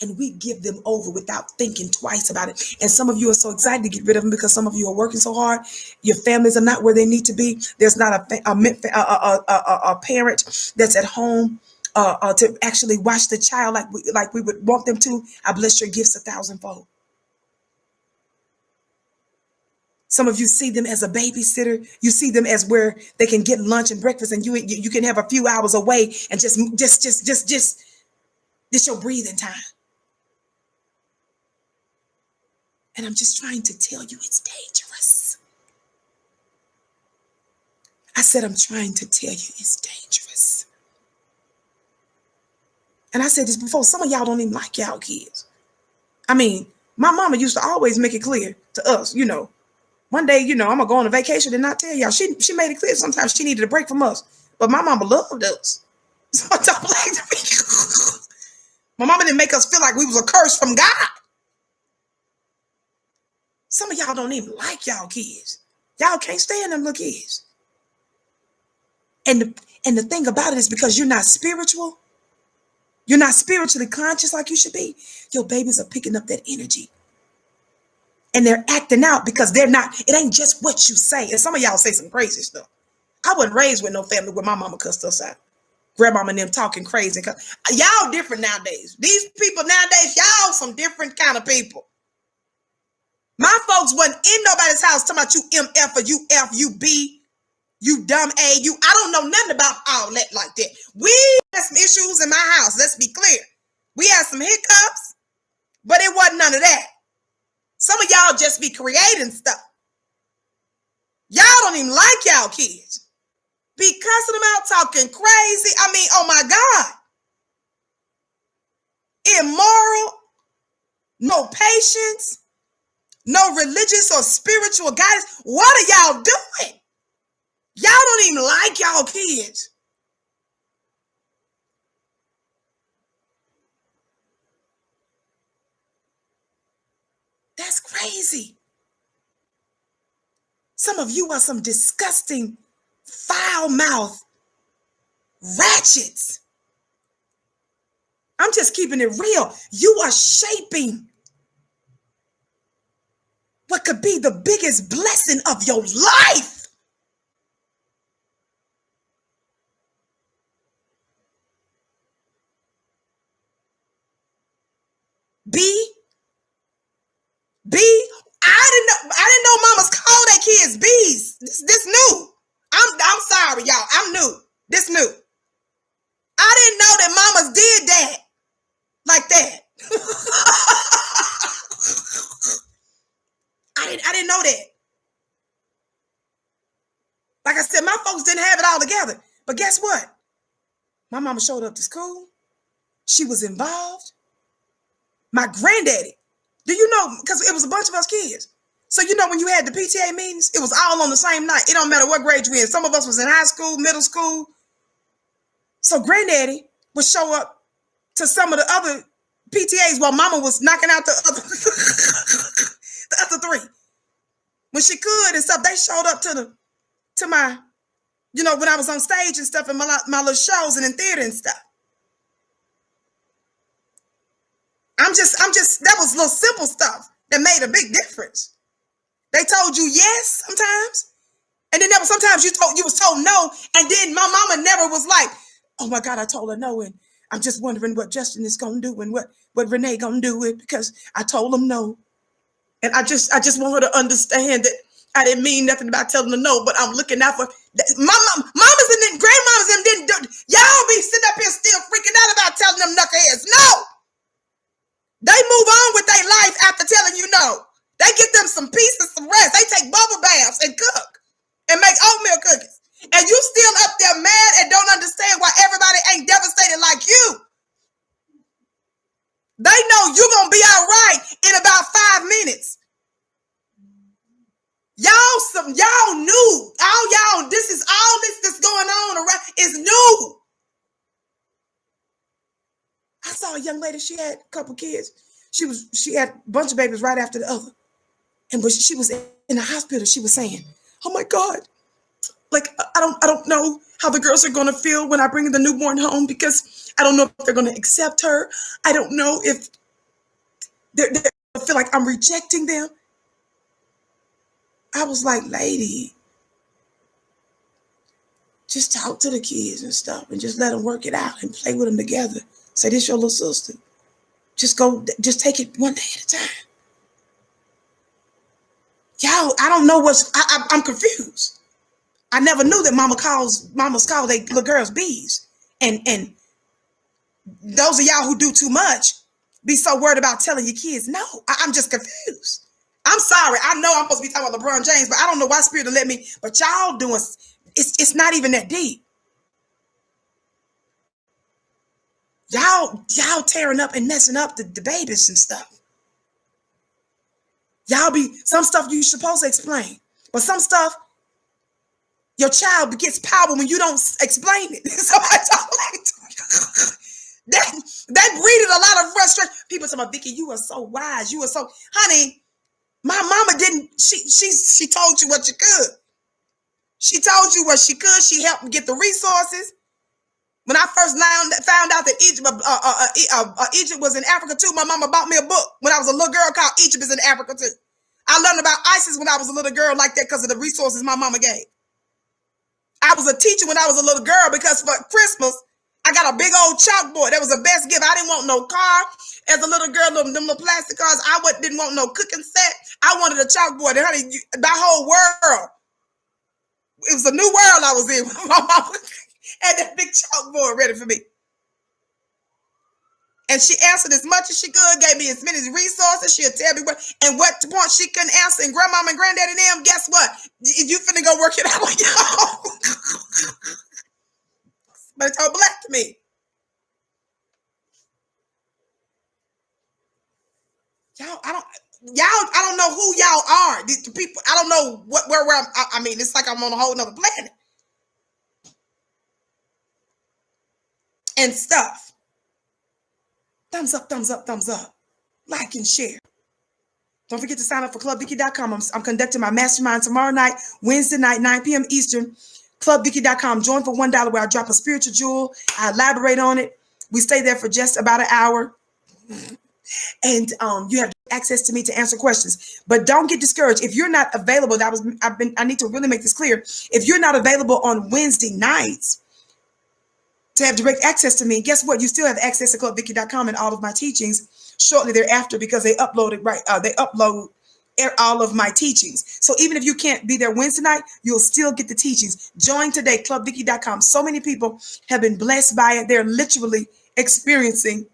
And we give them over without thinking twice about it. And some of you are so excited to get rid of them because some of you are working so hard. Your families are not where they need to be. There's not a parent that's at home to actually watch the child like we would want them to. I bless your gifts 1,000-fold. Some of you see them as a babysitter. You see them as where they can get lunch and breakfast, and you can have a few hours away and just your breathing time. And I'm just trying to tell you it's dangerous. I said I'm trying to tell you it's dangerous. And I said this before, some of y'all don't even like y'all kids. I mean, my mama used to always make it clear to us, one day, I'm going to go on a vacation and not tell y'all. She made it clear sometimes she needed a break from us. But my mama loved us. So don't blame me. My mama didn't make us feel like we was a curse from God. Some of y'all don't even like y'all kids. Y'all can't stand them little kids. And the thing about it is because you're not spiritual, you're not spiritually conscious like you should be, your babies are picking up that energy. And they're acting out because it ain't just what you say. And some of y'all say some crazy stuff. I wasn't raised with no family where my mama cussed us out. Grandmama and them talking crazy. Y'all different nowadays. These people nowadays, y'all some different kind of people. My folks wasn't in nobody's house talking about you MF or you F, you B, you dumb A, I don't know nothing about all that like that. We had some issues in my house, let's be clear. We had some hiccups, but it wasn't none of that. Some of y'all just be creating stuff. Y'all don't even like y'all kids. Be cussing them out, talking crazy. I mean, oh my God. Immoral, no patience, no religious or spiritual guidance. What are y'all doing? Y'all don't even like y'all kids. That's crazy. Some of you are some disgusting, foul-mouthed ratchets. I'm just keeping it real. You are shaping what could be the biggest blessing of your life. I didn't know mamas call their kids B's. This new. I'm sorry, y'all. I'm new. This new. I didn't know that mamas did that like that. I didn't know that. Like I said, my folks didn't have it all together. But guess what? My mama showed up to school. She was involved. My granddaddy. Do you know? Because it was a bunch of us kids. So when you had the PTA meetings, it was all on the same night. It don't matter what grade you in. Some of us was in high school, middle school. So granddaddy would show up to some of the other PTAs while mama was knocking out the other three. When she could and stuff, they showed up to my, when I was on stage and stuff and my little shows and in theater and stuff. I'm just, that was little simple stuff that made a big difference. They told you yes sometimes. And then there was sometimes you was told no. And then my mama never was like, oh my God, I told her no. And I'm just wondering what Justin is going to do and what Renee going to do it because I told him no. And I just want her to understand that I didn't mean nothing about telling her no, but I'm looking out for mamas and then grandmamas and then y'all be sitting up here still freaking out about telling them knuckleheads no. some, y'all knew. All y'all, this is all this that's going on around is new. I saw a young lady, she had a couple kids. She had a bunch of babies right after the other. And when she was in the hospital, she was saying, oh my God, like I don't know how the girls are gonna feel when I bring the newborn home, because I don't know if they're gonna accept her. I don't know if they're feel like I'm rejecting them. I was like, lady, just talk to the kids and stuff and just let them work it out and play with them together. Say, this your little sister. Just take it one day at a time. Y'all, I don't know I'm confused. I never knew that mamas call they little girls bees. And those of y'all who do too much be so worried about telling your kids no. I'm just confused. I'm sorry. I know I'm supposed to be talking about LeBron James, but I don't know why Spirit will let me. But y'all doing, it's not even that deep. Y'all tearing up and messing up the babies and stuff. Some stuff you supposed to explain, but some stuff your child gets power when you don't explain it. So I don't like that breeded a lot of frustration. People tell me, Vicki, you are so wise. You are so, honey. My mama didn't. She told you what you could. She told you what she could. She helped me get the resources. When I first found out that Egypt was in Africa too, my mama bought me a book when I was a little girl called Egypt is in Africa too. I learned about ISIS when I was a little girl like that because of the resources my mama gave. I was a teacher when I was a little girl because for Christmas, I got a big old chalkboard. That was the best gift. I didn't want no car. As a little girl, them little plastic cars, didn't want no cooking set. I wanted a chalkboard. And honey, the whole world. It was a new world I was in. My mama had that big chalkboard ready for me. And she answered as much as she could, gave me as many resources. She'll tell me what point she couldn't answer. And grandmama and granddaddy and them, guess what? You finna go work it out with y'all. But it's all black to me. I don't know who y'all are. The people, I don't know where I mean, it's like I'm on a whole nother planet. And stuff. Thumbs up, thumbs up, thumbs up. Like and share. Don't forget to sign up for clubvicki.com. I'm conducting my mastermind tomorrow night, Wednesday night, 9 p.m. Eastern. Clubvicki.com. Join for $1 where I drop a spiritual jewel. I elaborate on it. We stay there for just about an hour. And you have access to me to answer questions. But don't get discouraged. If you're not available, I need to really make this clear. If you're not available on Wednesday nights to have direct access to me, guess what? You still have access to clubvicki.com and all of my teachings shortly thereafter because they upload it right. They upload all of my teachings. So even if you can't be there Wednesday night, you'll still get the teachings. Join today, clubvicki.com. So many people have been blessed by it. They're literally experiencing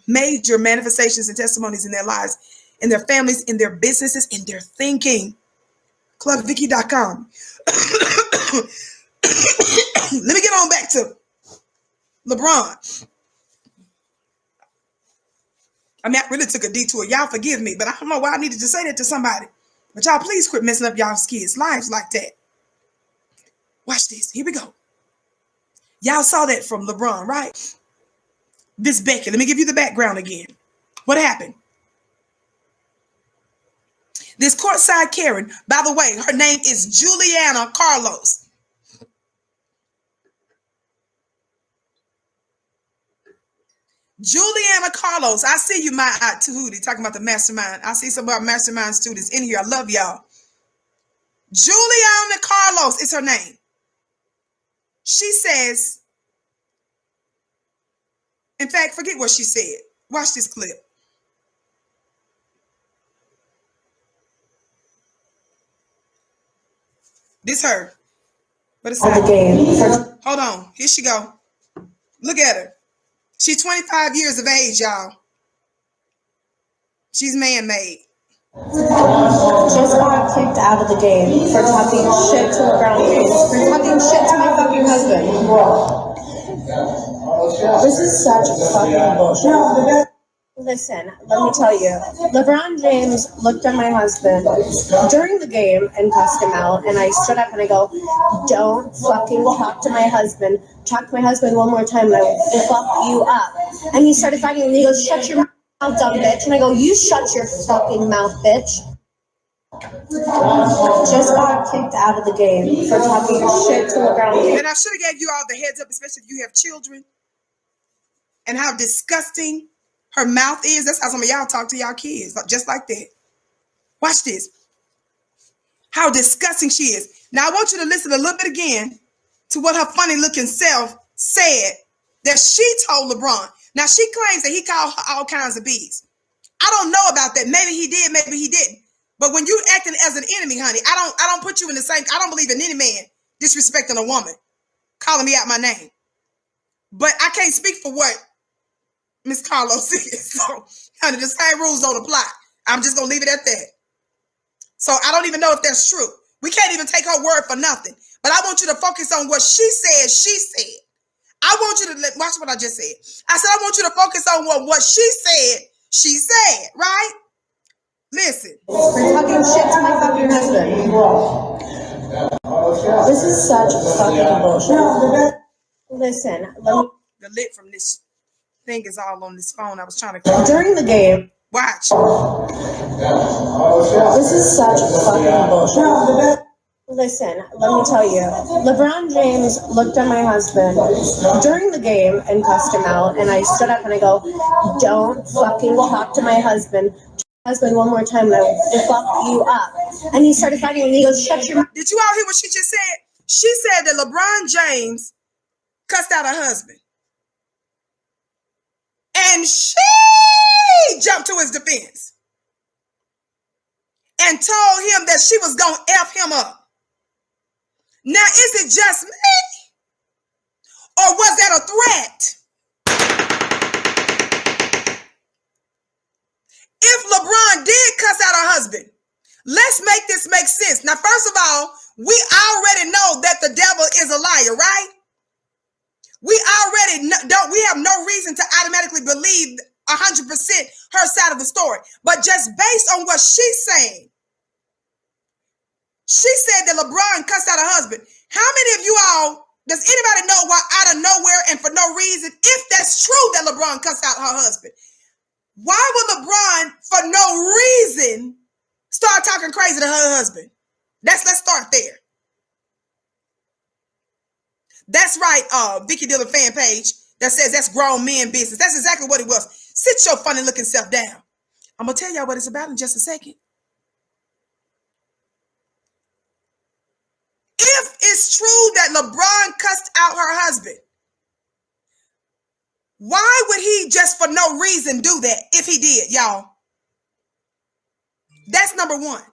major manifestations and testimonies in their lives, in their families, in their businesses, in their thinking. Clubvicki.com. Let me get on back to LeBron. I mean, I really took a detour. Y'all forgive me, but I don't know why I needed to say that to somebody. But y'all please quit messing up y'all's kids' lives like that. Watch this. Here we go. Y'all saw that from LeBron, right? This Becky. Let me give you the background again. What happened? This Courtside Karen, by the way, her name is Juliana Carlos. Juliana Carlos, I see you, my Tahuti, talking about the mastermind. I see some of our mastermind students in here. I love y'all. Juliana Carlos is her name. She says, in fact, forget what she said. Watch this clip. This her. What is that? Hold on. Here she go. Look at her. She's 25 years of age, y'all. She's man-made. Just got kicked out of the game for talking shit to LeBron James, for talking shit to my fucking husband. This is such fucking bullshit. Listen, let me tell you. LeBron James looked at my husband during the game and cussed him out. And I stood up and I go, don't fucking talk to my husband. Talk to my husband one more time and I will fuck you up. And he started fighting and he goes, shut your mouth, dumb bitch. And I go, you shut your fucking mouth, bitch. Just got kicked out of the game for talking shit to LeBron. And I should have gave you all the heads up, especially if you have children, and how disgusting her mouth is. That's how some of y'all talk to y'all kids, just like that. Watch this. How disgusting she is. Now I want you to listen a little bit again to what her funny looking self said that she told LeBron. Now she claims that he called her all kinds of bees. I don't know about that. Maybe he did, maybe he didn't. But when you acting as an enemy, honey, I don't put you in the same. I don't believe in any man disrespecting a woman, calling me out my name. But I can't speak for what Miss Carlos says. So, honey, the same rules don't apply. I'm just gonna leave it at that. So I don't even know if that's true. We can't even take her word for nothing. But I want you to focus on what she said. She said. I want you to watch what I just said. I said I want you to focus on what she said. She said, right? Listen. For talking shit to my fucking husband. This is such fucking bullshit. Listen, let me. The lid from this thing is all on this phone. I was trying to. During the game. Watch. This is such fucking bullshit. Listen, let me tell you. LeBron James looked at my husband during the game and cussed him out. And I stood up and I go, don't fucking talk to my husband. One more time and I will fuck you up. And he started fighting and he goes, shut your mouth. Did you all hear what she just said? She said that LeBron James cussed out her husband. And she jumped to his defense and told him that she was going to F him up. Now, is it just me? Or was that a threat? If LeBron did cuss out her husband, let's make this make sense. Now, first of all, we already know that the devil is a liar, right? We already don't. We have no reason to automatically believe 100% her side of the story. But just based on what she's saying, she said that LeBron cussed out her husband. How many of you all, does anybody know why out of nowhere and for no reason, if that's true that LeBron cussed out her husband, why would LeBron for no reason start talking crazy to her husband? Let's start there. That's right, Vicki Dillard fan page that says that's grown men business. That's exactly what it was. Sit your funny looking self down. I'm going to tell y'all what it's about in just a second. If it's true that LeBron cussed out her husband, why would he just for no reason do that if he did, y'all? That's number one.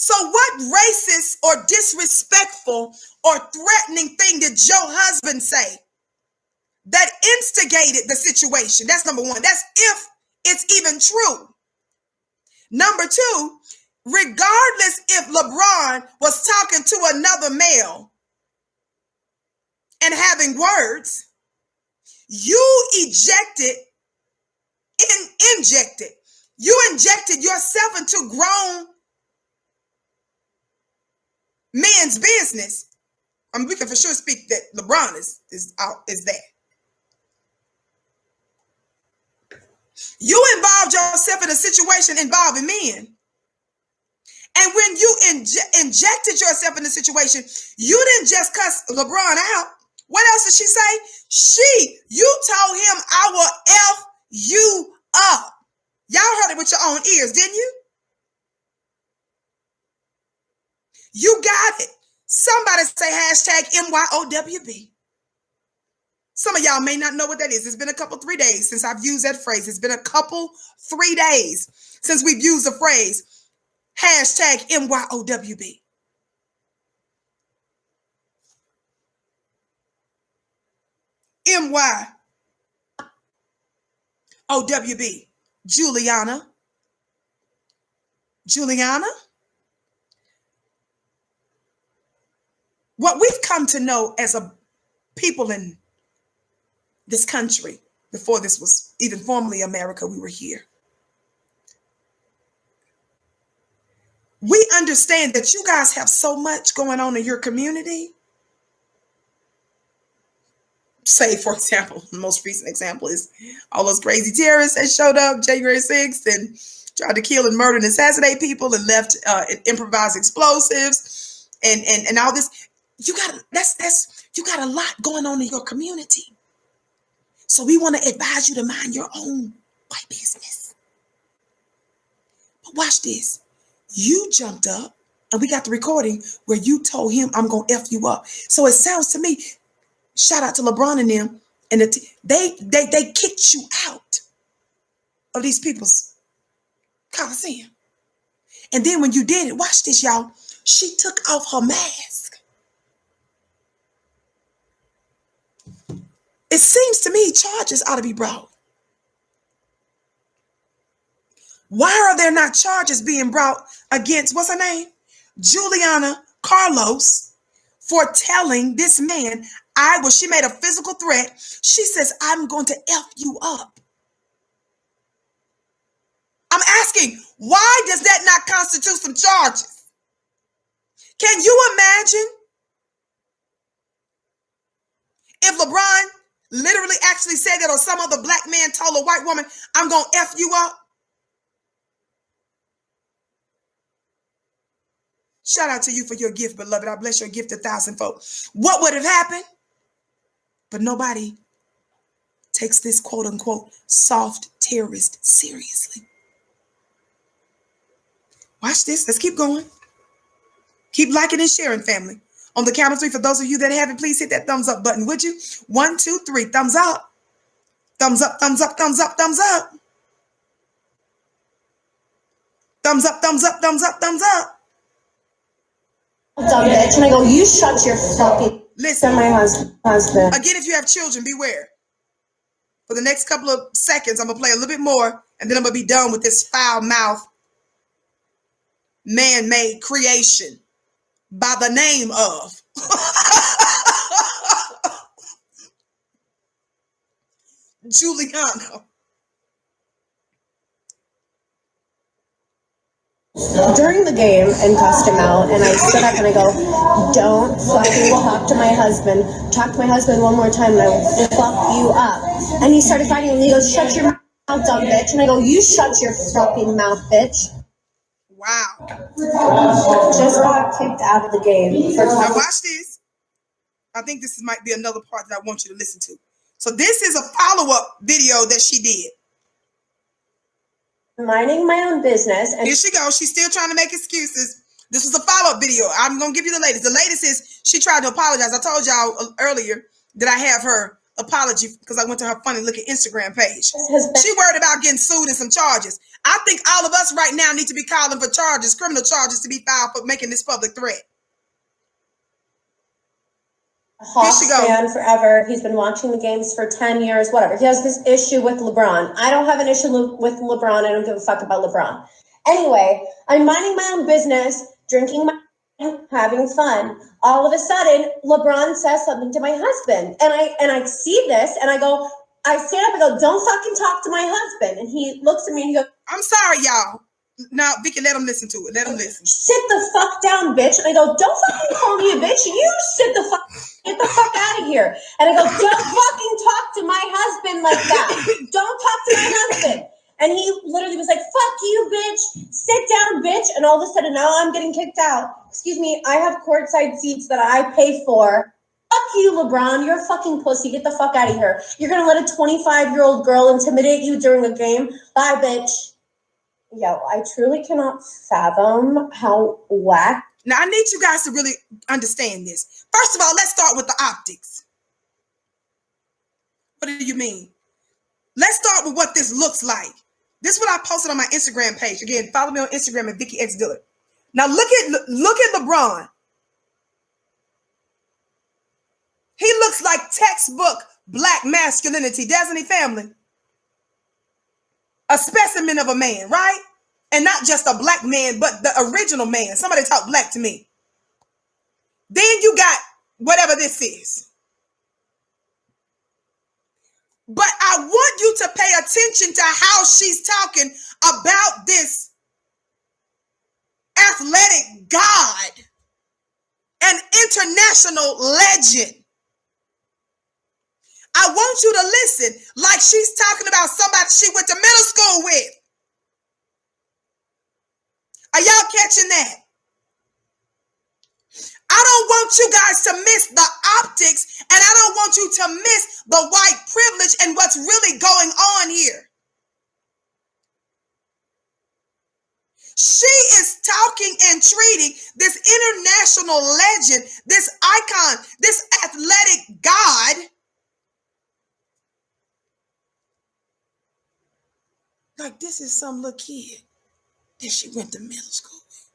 So what racist or disrespectful or threatening thing did your husband say that instigated the situation? That's number one. That's if it's even true. Number two, regardless if LeBron was talking to another male and having words, you injected yourself into grown men's business. I mean, we can for sure speak that LeBron is that. You involved yourself in a situation involving men. And when you injected yourself in the situation, you didn't just cuss LeBron out. What else did she say? You told him, I will F you up. Y'all heard it with your own ears, didn't you? You got it. Somebody say hashtag MYOWB. Some of y'all may not know what that is. It's been a couple, 3 days since I've used that phrase. It's been a couple, 3 days since we've used the phrase hashtag MYOWB. MYOWB. Juliana. What we've come to know as a people in this country before this was even formally America, we were here. We understand that you guys have so much going on in your community. Say, for example, the most recent example is all those crazy terrorists that showed up January 6th and tried to kill and murder and assassinate people and left improvised explosives and all this. You got a lot going on in your community. So we want to advise you to mind your own white business. But watch this. You jumped up and we got the recording where you told him, I'm going to F you up. So it sounds to me, shout out to LeBron and them, and they kicked you out of these people's Coliseum. And then when you did it, watch this, y'all. She took off her mask. It seems to me charges ought to be brought. Why are there not charges being brought against, what's her name? Juliana Carlos, for telling this man, she made a physical threat. She says, I'm going to F you up. I'm asking, why does that not constitute some charges? Can you imagine if LeBron literally actually said that, or some other black man told a white woman, I'm going to F you up? Shout out to you for your gift, beloved. I bless your gift 1,000-fold. What would have happened? But nobody takes this quote unquote soft terrorist seriously. Watch this. Let's keep going. Keep liking and sharing, family. On the count of 3, for those of you that haven't, please hit that thumbs up button, would you? 1, 2, 3. Thumbs up. Thumbs up, thumbs up, thumbs up, thumbs up. Thumbs up, thumbs up, thumbs up, thumbs up. Dumb bitch. And I go, you shut your fucking... Listen, my husband. Again, if you have children, beware. For the next couple of seconds, I'm going to play a little bit more, and then I'm going to be done with this foul mouth, man-made creation by the name of Juliana. During the game and cussed him out, and I stood up and I go, don't fucking talk to my husband. Talk to my husband one more time and I will fuck you up. And he started fighting and he goes, shut your mouth, dumb bitch. And I go, you shut your fucking mouth, bitch. Wow. Just got kicked out of the game. Now watch this. I think this might be another part that I want you to listen to. So this is a follow-up video that she did. Minding my own business. And here she goes. She's still trying to make excuses. This was a follow-up video. I'm going to give you the latest. The latest is she tried to apologize. I told y'all earlier that I have her apology because I went to her funny-looking Instagram page. She worried about getting sued and some charges. I think all of us right now need to be calling for charges, criminal charges, to be filed for making this public threat. Hawks fan forever. He's been watching the games for 10 years, whatever. He has this issue with LeBron. I don't have an issue with LeBron. I don't give a fuck about LeBron. Anyway, I'm minding my own business, drinking my wine, having fun. All of a sudden, LeBron says something to my husband. And I see this and I go, I stand up and go, don't fucking talk to my husband. And he looks at me and he goes, I'm sorry, y'all. Now, Vicki, let him listen to it. Let him listen. Sit the fuck down, bitch. And I go, don't fucking call me a bitch. You get the fuck out of here. And I go, don't fucking talk to my husband like that. Don't talk to my husband. And he literally was like, fuck you, bitch. Sit down, bitch. And all of a sudden, now I'm getting kicked out. Excuse me, I have courtside seats that I pay for. Fuck you, LeBron. You're a fucking pussy. Get the fuck out of here. You're going to let a 25-year-old girl intimidate you during a game? Bye, bitch. Yo, I truly cannot fathom how whack. Now, I need you guys to really understand this. First of all, let's start with the optics. What do you mean? Let's start with what this looks like. This is what I posted on my Instagram page. Again, follow me on Instagram at Vicki X Dillard. Now, look at LeBron. He looks like textbook black masculinity, doesn't he, family? A specimen of a man, right? And not just a black man, but the original man. Somebody talk black to me. Then you got whatever this is. But I want you to pay attention to how she's talking about this athletic god, an international legend. I want you to listen like she's talking about somebody she went to middle school with. Are y'all catching that? I don't want you guys to miss the optics, and I don't want you to miss the white privilege and what's really going on here. She is talking and treating this international legend, this icon, this athletic god like this is some little kid that she went to middle school with.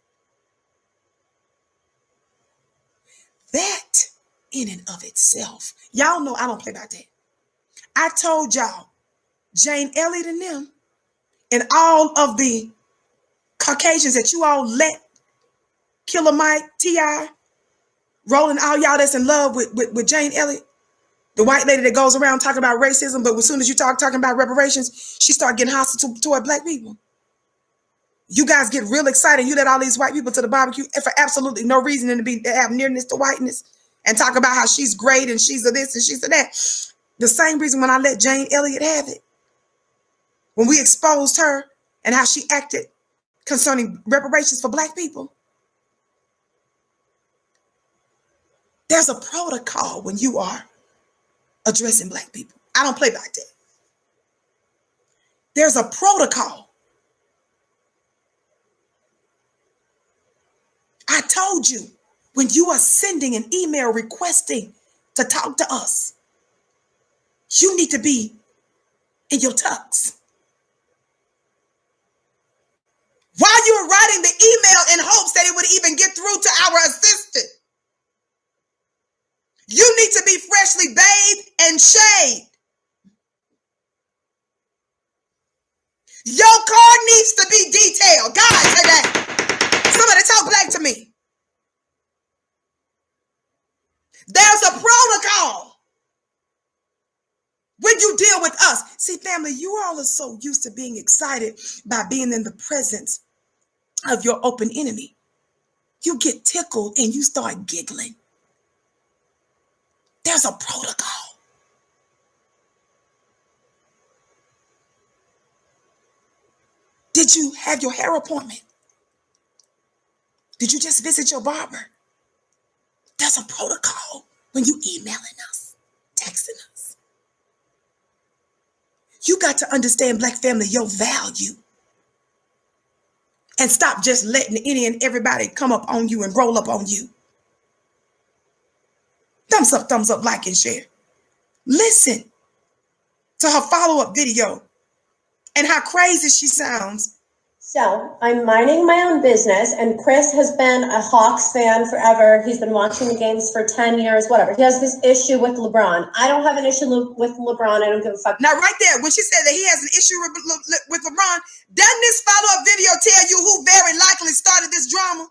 That in and of itself, y'all know I don't play about that. I told y'all, Jane Elliott and them, and all of the Caucasians that you all let, Killer Mike, T.I., Rolling, all y'all that's in love with Jane Elliott, the white lady that goes around talking about racism, but as soon as you talking about reparations, she start getting hostile toward black people. You guys get real excited. You let all these white people to the barbecue for absolutely no reason and to have nearness to whiteness and talk about how she's great and she's a this and she's a that. The same reason when I let Jane Elliott have it, when we exposed her and how she acted concerning reparations for black people. There's a protocol when you are addressing black people. I don't play like that. There's a protocol. I told you, when you are sending an email requesting to talk to us, you need to be in your tux. While you were writing the email in hopes that it would even get through to our assistant, you need to be freshly bathed and shaved. Your car needs to be detailed. God, say that. Somebody talk black to me. There's a protocol when you deal with us. See, family, you all are so used to being excited by being in the presence of your open enemy. You get tickled and you start giggling. There's a protocol. Did you have your hair appointment? Did you just visit your barber? There's a protocol when you emailing us, texting us. You got to understand, black family, your value. And stop just letting any and everybody come up on you and roll up on you. Thumbs up, like and share. Listen to her follow-up video and how crazy she sounds. So I'm minding my own business, and Chris has been a Hawks fan forever. He's been watching the games for 10 years, whatever. He has this issue with LeBron. I don't have an issue with LeBron. I don't give a fuck. Now, right there, when she said that he has an issue with LeBron, doesn't this follow-up video tell you who very likely started this drama?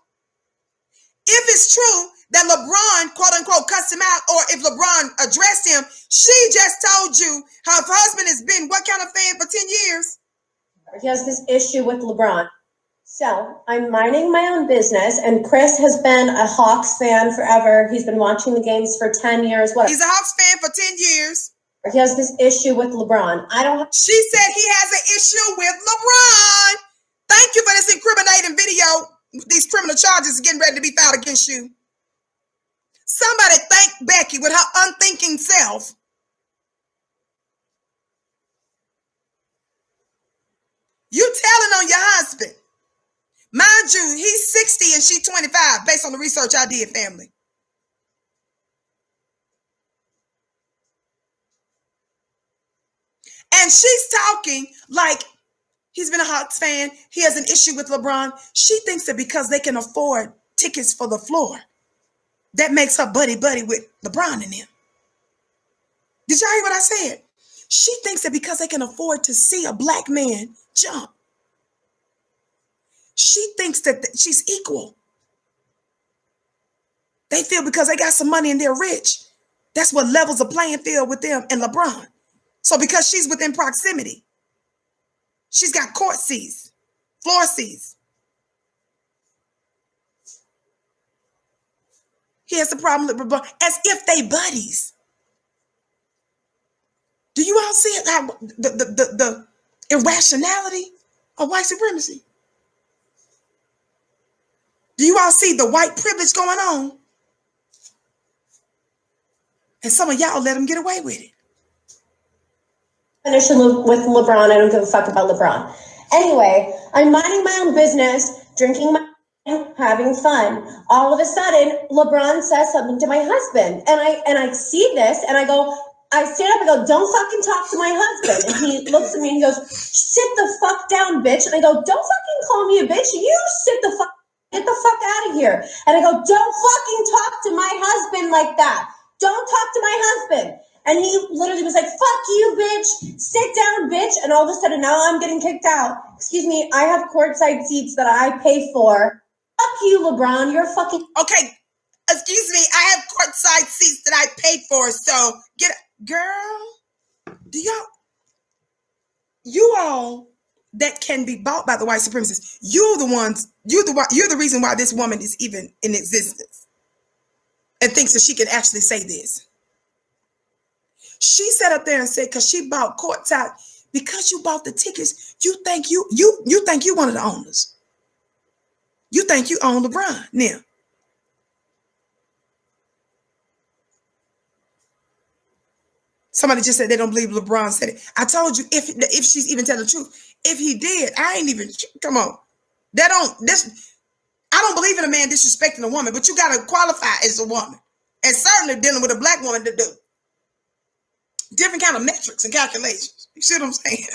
If it's true that LeBron, quote unquote, cussed him out, or if LeBron addressed him, she just told you her husband has been what kind of fan for 10 years? He has this issue with LeBron. So I'm minding my own business, and Chris has been a Hawks fan forever. He's been watching the games for 10 years. Whatever. He's a Hawks fan for 10 years. He has this issue with LeBron. She said he has an issue with LeBron. Thank you for this incriminating video. These criminal charges are getting ready to be filed against you. Somebody thank Becky with her unthinking self. You telling on your husband. Mind you, he's 60 and she's 25, based on the research I did, family. And she's talking like he's been a Hawks fan. He has an issue with LeBron. She thinks that because they can afford tickets for the floor, that makes her buddy with LeBron and him. Did y'all hear what I said? She thinks that because they can afford to see a black man jump, she thinks that she's equal. They feel because they got some money and they're rich, that's what levels the playing field with them and LeBron. So because she's within proximity, she's got court seats, floor seats. He has a problem with LeBron as if they buddies. Do you all see it? How the irrationality of white supremacy? Do you all see the white privilege going on? And some of y'all let him get away with it. Finish with LeBron. I don't give a fuck about LeBron. Anyway, I'm minding my own business, drinking my having fun. All of a sudden, LeBron says something to my husband, and I see this, and I stand up and go, "Don't fucking talk to my husband." And he looks at me and he goes, "Sit the fuck down, bitch." And I go, "Don't fucking call me a bitch. You get the fuck out of here." And I go, "Don't fucking talk to my husband like that. Don't talk to my husband." And he literally was like, "Fuck you, bitch. Sit down, bitch." And all of a sudden, now I'm getting kicked out. Excuse me, I have courtside seats that I pay for. Fuck you, LeBron. You're fucking... Okay, excuse me, I have courtside seats that I paid for, so girl, you all that can be bought by the white supremacists, you're the reason why this woman is even in existence and thinks that she can actually say this. She sat up there and said, because she bought courtside, because you bought the tickets, you think you one of the owners. You think you own LeBron now. Somebody just said they don't believe LeBron said it. I told you, if she's even telling the truth, if he did, I ain't even, come on. I don't believe in a man disrespecting a woman, but you got to qualify as a woman. And certainly dealing with a black woman to do different kind of metrics and calculations. You see what I'm saying?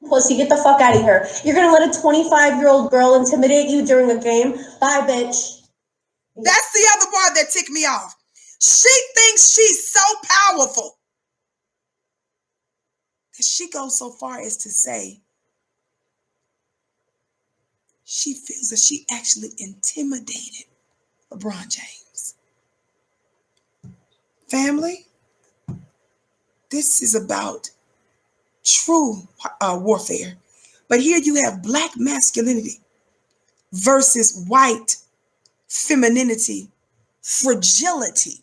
Pussy, get the fuck out of here. You're gonna let a 25-year-old girl intimidate you during a game? Bye, bitch. That's the other part that ticked me off. She thinks she's so powerful that she goes so far as to say she feels that she actually intimidated LeBron James. Family, this is about true warfare. But here you have black masculinity versus white femininity, fragility.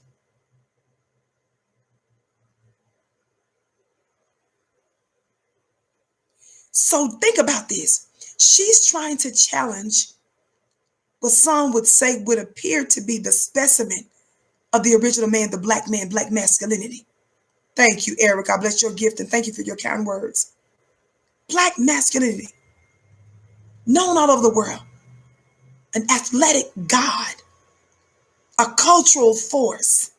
So think about this. She's trying to challenge what some would say would appear to be the specimen of the original man, the black man, black masculinity. Thank you, Eric. God bless your gift, and thank you for your kind words. Black masculinity, known all over the world, an athletic god, a cultural force.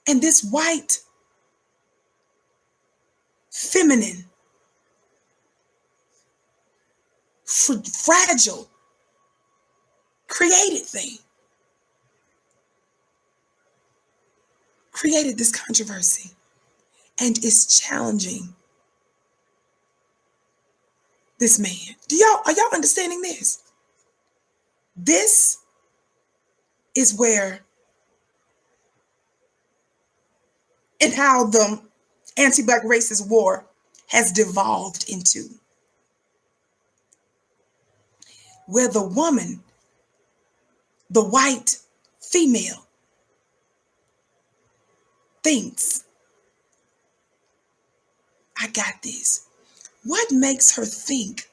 And this white, feminine, fragile, created thing created this controversy and is challenging this man. Are y'all understanding this? This is where and how the anti-black racist war has devolved into, where the woman, the white female, thinks, I got this. What makes her think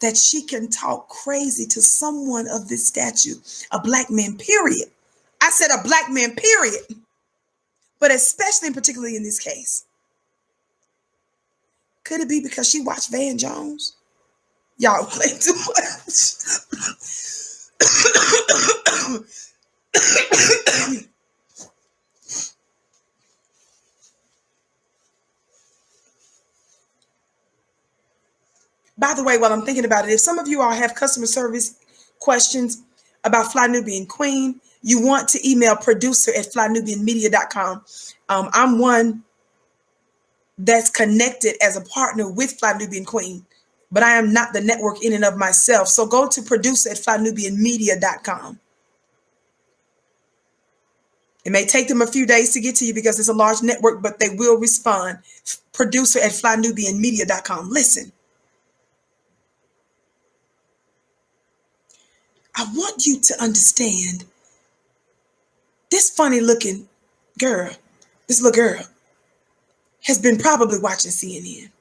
that she can talk crazy to someone of this stature, a black man, period? I said a black man, period. But especially and particularly in this case. Could it be because she watched Van Jones? Y'all play too much. By the way, while I'm thinking about it, if some of you all have customer service questions, about Fly Nubian Queen, you want to email producer@flynubianmedia.com. I'm one that's connected as a partner with Fly Nubian Queen, but I am not the network in and of myself. So go to producer@flynubianmedia.com. It may take them a few days to get to you because it's a large network, but they will respond. Producer@flynubianmedia.com. Listen, I want you to understand this funny looking girl, this little girl, has been probably watching CNN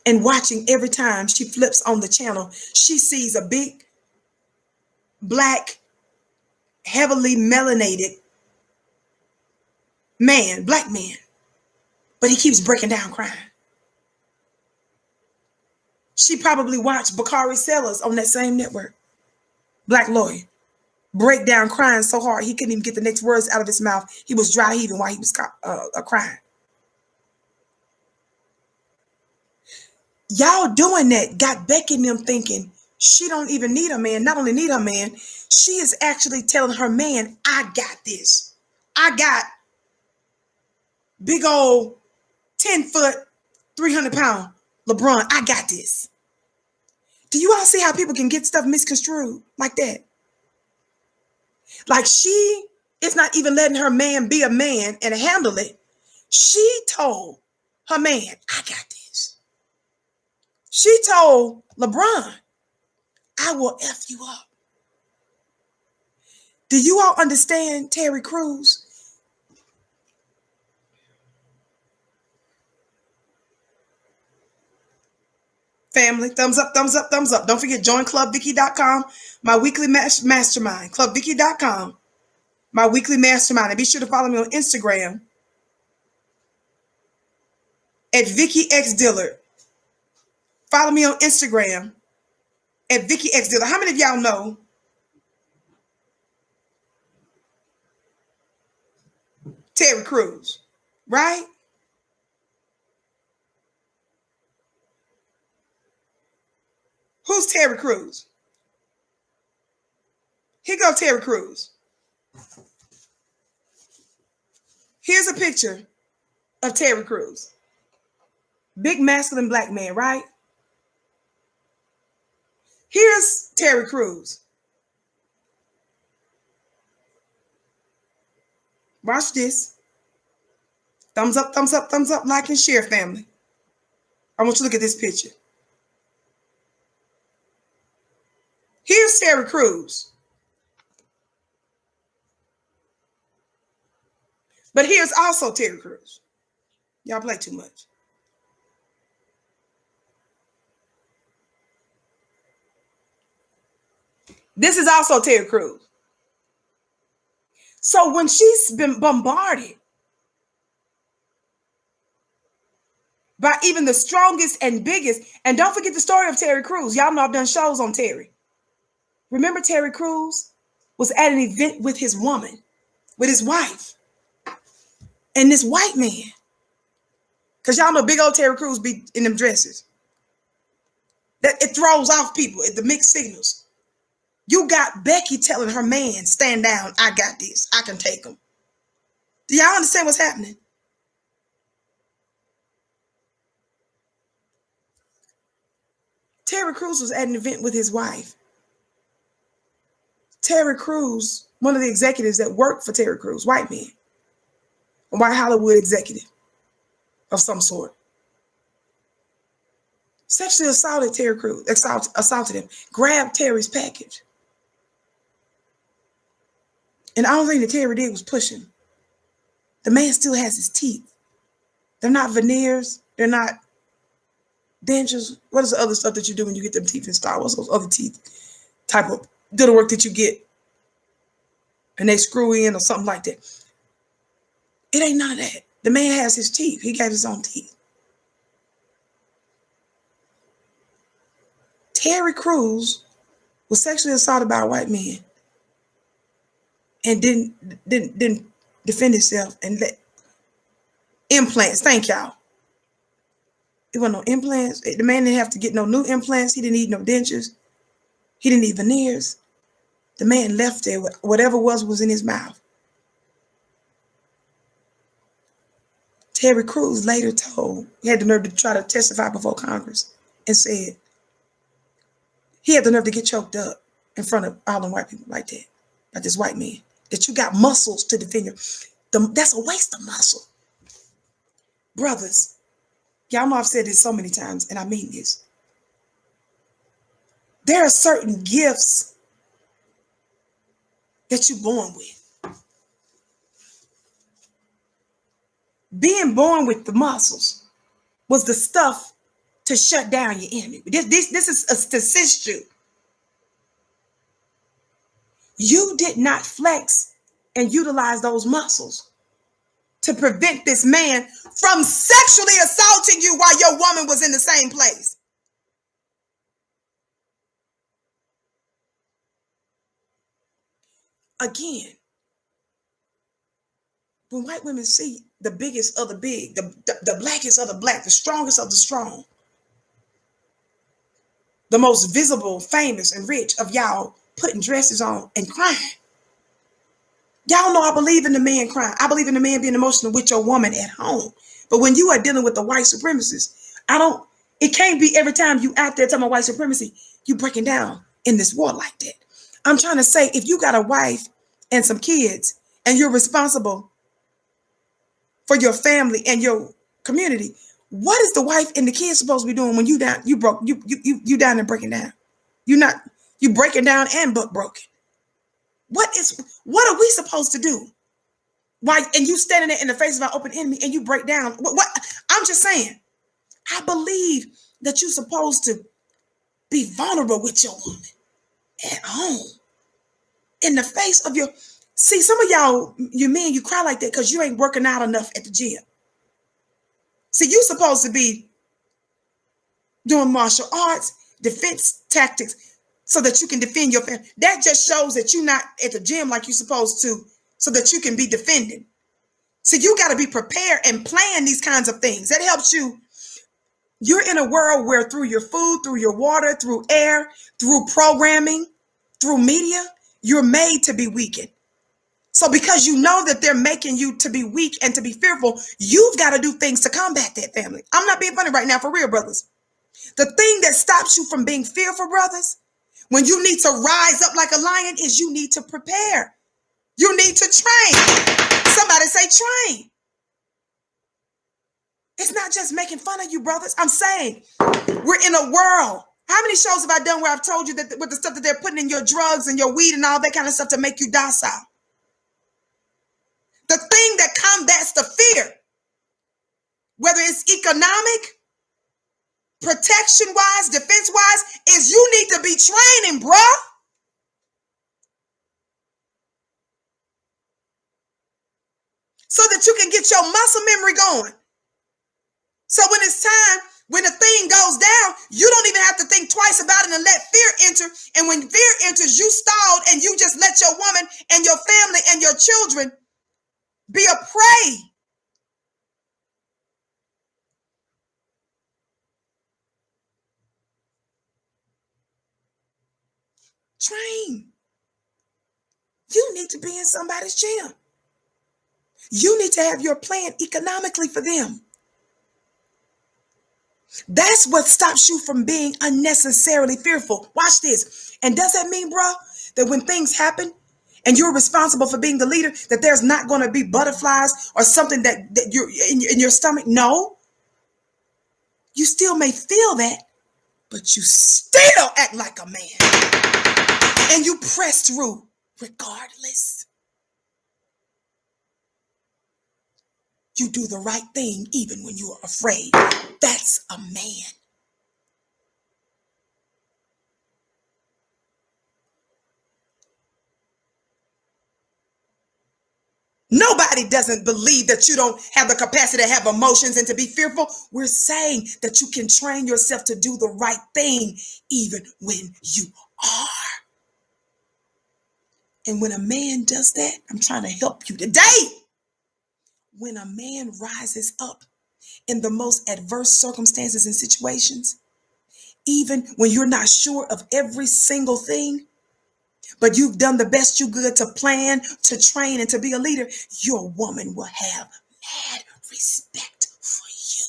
and watching every time she flips on the channel, she sees a big, black, heavily melanated man, black man, but he keeps breaking down crying. She probably watched Bakari Sellers on that same network, black lawyer, break down crying so hard he couldn't even get the next words out of his mouth. He was dry heaving while he was crying. Y'all doing that got Becky and them thinking she don't even need a man. Not only need her man, she is actually telling her man, I got this. I got big old 10-foot, 300-pound LeBron. I got this. Do you all see how people can get stuff misconstrued like that? Like she is not even letting her man be a man and handle it. She told her man, I got this. She told LeBron, I will F you up. Do you all understand Terry Crews? Family, thumbs up, thumbs up, thumbs up. Don't forget, join clubvicki.com, my weekly mastermind, clubvicki.com, my weekly mastermind. And be sure to follow me on Instagram at Vicki X Dillard. Follow me on Instagram at Vicki X Dillard. How many of y'all know Terry Crews, right? Who's Terry Crews? Here go Terry Crews. Here's a picture of Terry Crews. Big masculine black man, right? Here's Terry Crews. Watch this. Thumbs up, thumbs up, thumbs up, like and share, family. I want you to look at this picture. Here's Terry Crews. But here's also Terry Crews. Y'all play too much. This is also Terry Crews. So when she's been bombarded by even the strongest and biggest, and don't forget the story of Terry Crews. Y'all know I've done shows on Terry. Remember Terry Crews was at an event with his woman, with his wife, and this white man. Because y'all know big old Terry Crews be in them dresses. That it throws off people, the mixed signals. You got Becky telling her man, stand down, I got this, I can take him. Do y'all understand what's happening? Terry Crews was at an event with his wife. Terry Crews, one of the executives that worked for Terry Crews, white man, a white Hollywood executive of some sort, sexually assaulted Terry Crews, assaulted him, grabbed Terry's package. And the only thing that Terry did was push him. The man still has his teeth. They're not veneers. They're not dentures. What is the other stuff that you do when you get them teeth installed? What's those other teeth type of dental work that you get and they screw in or something like that? It ain't none of that. The man has his teeth. He got his own teeth. Terry Crews was sexually assaulted by a white man and didn't defend himself and let implants. Thank y'all. It wasn't no implants. The man didn't have to get no new implants. He didn't need no dentures. He didn't eat veneers. The man left there with whatever was in his mouth. Terry Crews later he had the nerve to try to testify before Congress and said he had the nerve to get choked up in front of all them white people like that, like this white man, that you got muscles to defend that's a waste of muscle. Brothers, y'all know I've said this so many times, and I mean this. There are certain gifts that you're born with. Being born with the muscles was the stuff to shut down your enemy. This is to assist you. You did not flex and utilize those muscles to prevent this man from sexually assaulting you while your woman was in the same place. Again, when white women see the biggest of the big, the blackest of the black, the strongest of the strong, the most visible, famous, and rich of y'all putting dresses on and crying. Y'all know I believe in the man crying. I believe in the man being emotional with your woman at home. But when you are dealing with the white supremacists, it can't be every time you out there talking about white supremacy, you breaking down in this war like that. I'm trying to say, if you got a wife and some kids and you're responsible for your family and your community, what is the wife and the kids supposed to be doing when you down and breaking down? You breaking down and but broken. What are we supposed to do? Why? And you standing there in the face of our open enemy and you break down. What? I'm just saying, I believe that you're supposed to be vulnerable with your woman at home in the face of your. See, some of y'all, you men, you cry like that because you ain't working out enough at the gym. See, you supposed to be doing martial arts, defense tactics, so that you can defend your family. That just shows that you're not at the gym like you're supposed to, so that you can be defending. So you got to be prepared and plan these kinds of things. That helps you. You're in a world where through your food, through your water, through air, through programming, through media, you're made to be weakened. So because you know that they're making you to be weak and to be fearful, you've got to do things to combat that, family. I'm not being funny right now, for real, brothers. The thing that stops you from being fearful, brothers, when you need to rise up like a lion, is you need to prepare. You need to train. Somebody say train. It's not just making fun of you, brothers. I'm saying we're in a world. How many shows have I done where I've told you that with the stuff that they're putting in your drugs and your weed and all that kind of stuff to make you docile? The thing that combats the fear, whether it's economic, protection-wise, defense-wise, is you need to be training, bruh. So that you can get your muscle memory going. So when it's time, when the thing goes down, you don't even have to think twice about it and let fear enter. And when fear enters, you stalled and you just let your woman and your family and your children be a prey. Train. You need to be in somebody's gym. You need to have your plan economically for them. That's what stops you from being unnecessarily fearful. Watch this. And does that mean, bro, that when things happen and you're responsible for being the leader, that there's not going to be butterflies or something that you're in your stomach? No. You still may feel that, but you still act like a man. And you press through regardless. You do the right thing even when you are afraid. That's a man. Nobody doesn't believe that you don't have the capacity to have emotions and to be fearful. We're saying that you can train yourself to do the right thing even when you are. And when a man does that, I'm trying to help you today. When a man rises up in the most adverse circumstances and situations, even when you're not sure of every single thing, but you've done the best you could to plan, to train, and to be a leader, your woman will have mad respect for you.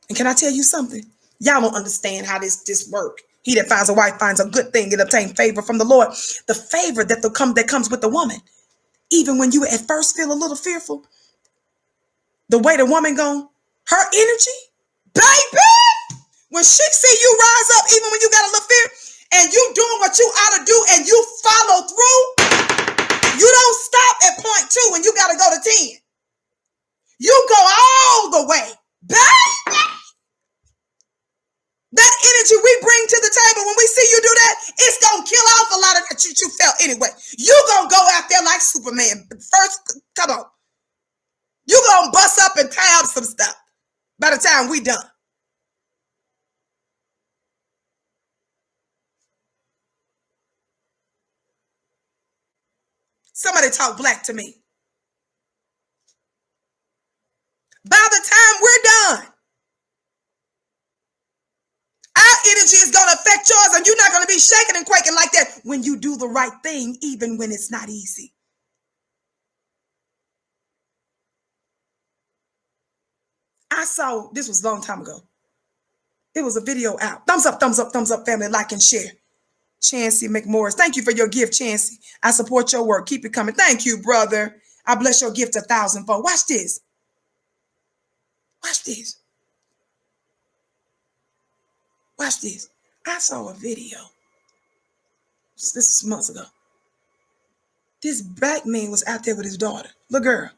And can I tell you something? Y'all don't understand how this work. He that finds a wife finds a good thing and obtain favor from the Lord. The favor that comes with the woman. Even when you at first feel a little fearful, the way the woman gone, her energy, baby, when she see you rise up, even when you got a little fear, and you doing what you ought to do, and you follow through, you don't stop at point 2 and you got to go to 10. You go all the way, baby. That energy we bring to the table, when we see you do that, it's going to kill off a lot of that you felt anyway. You going to go out there like Superman. First, come on. You going to bust up and tab some stuff by the time we done. Somebody talk black to me. By the time we're done, our energy is going to affect yours, and you're not going to be shaking and quaking like that when you do the right thing, even when it's not easy. I saw, this was a long time ago. It was a video out. Thumbs up, family, like and share. Chancey McMorris. Thank you for your gift, Chancey. I support your work. Keep it coming. Thank you, brother. I bless your gift 1,000-fold. Watch this. Watch this. Watch this. I saw a video. This is months ago. This black man was out there with his daughter, little girl.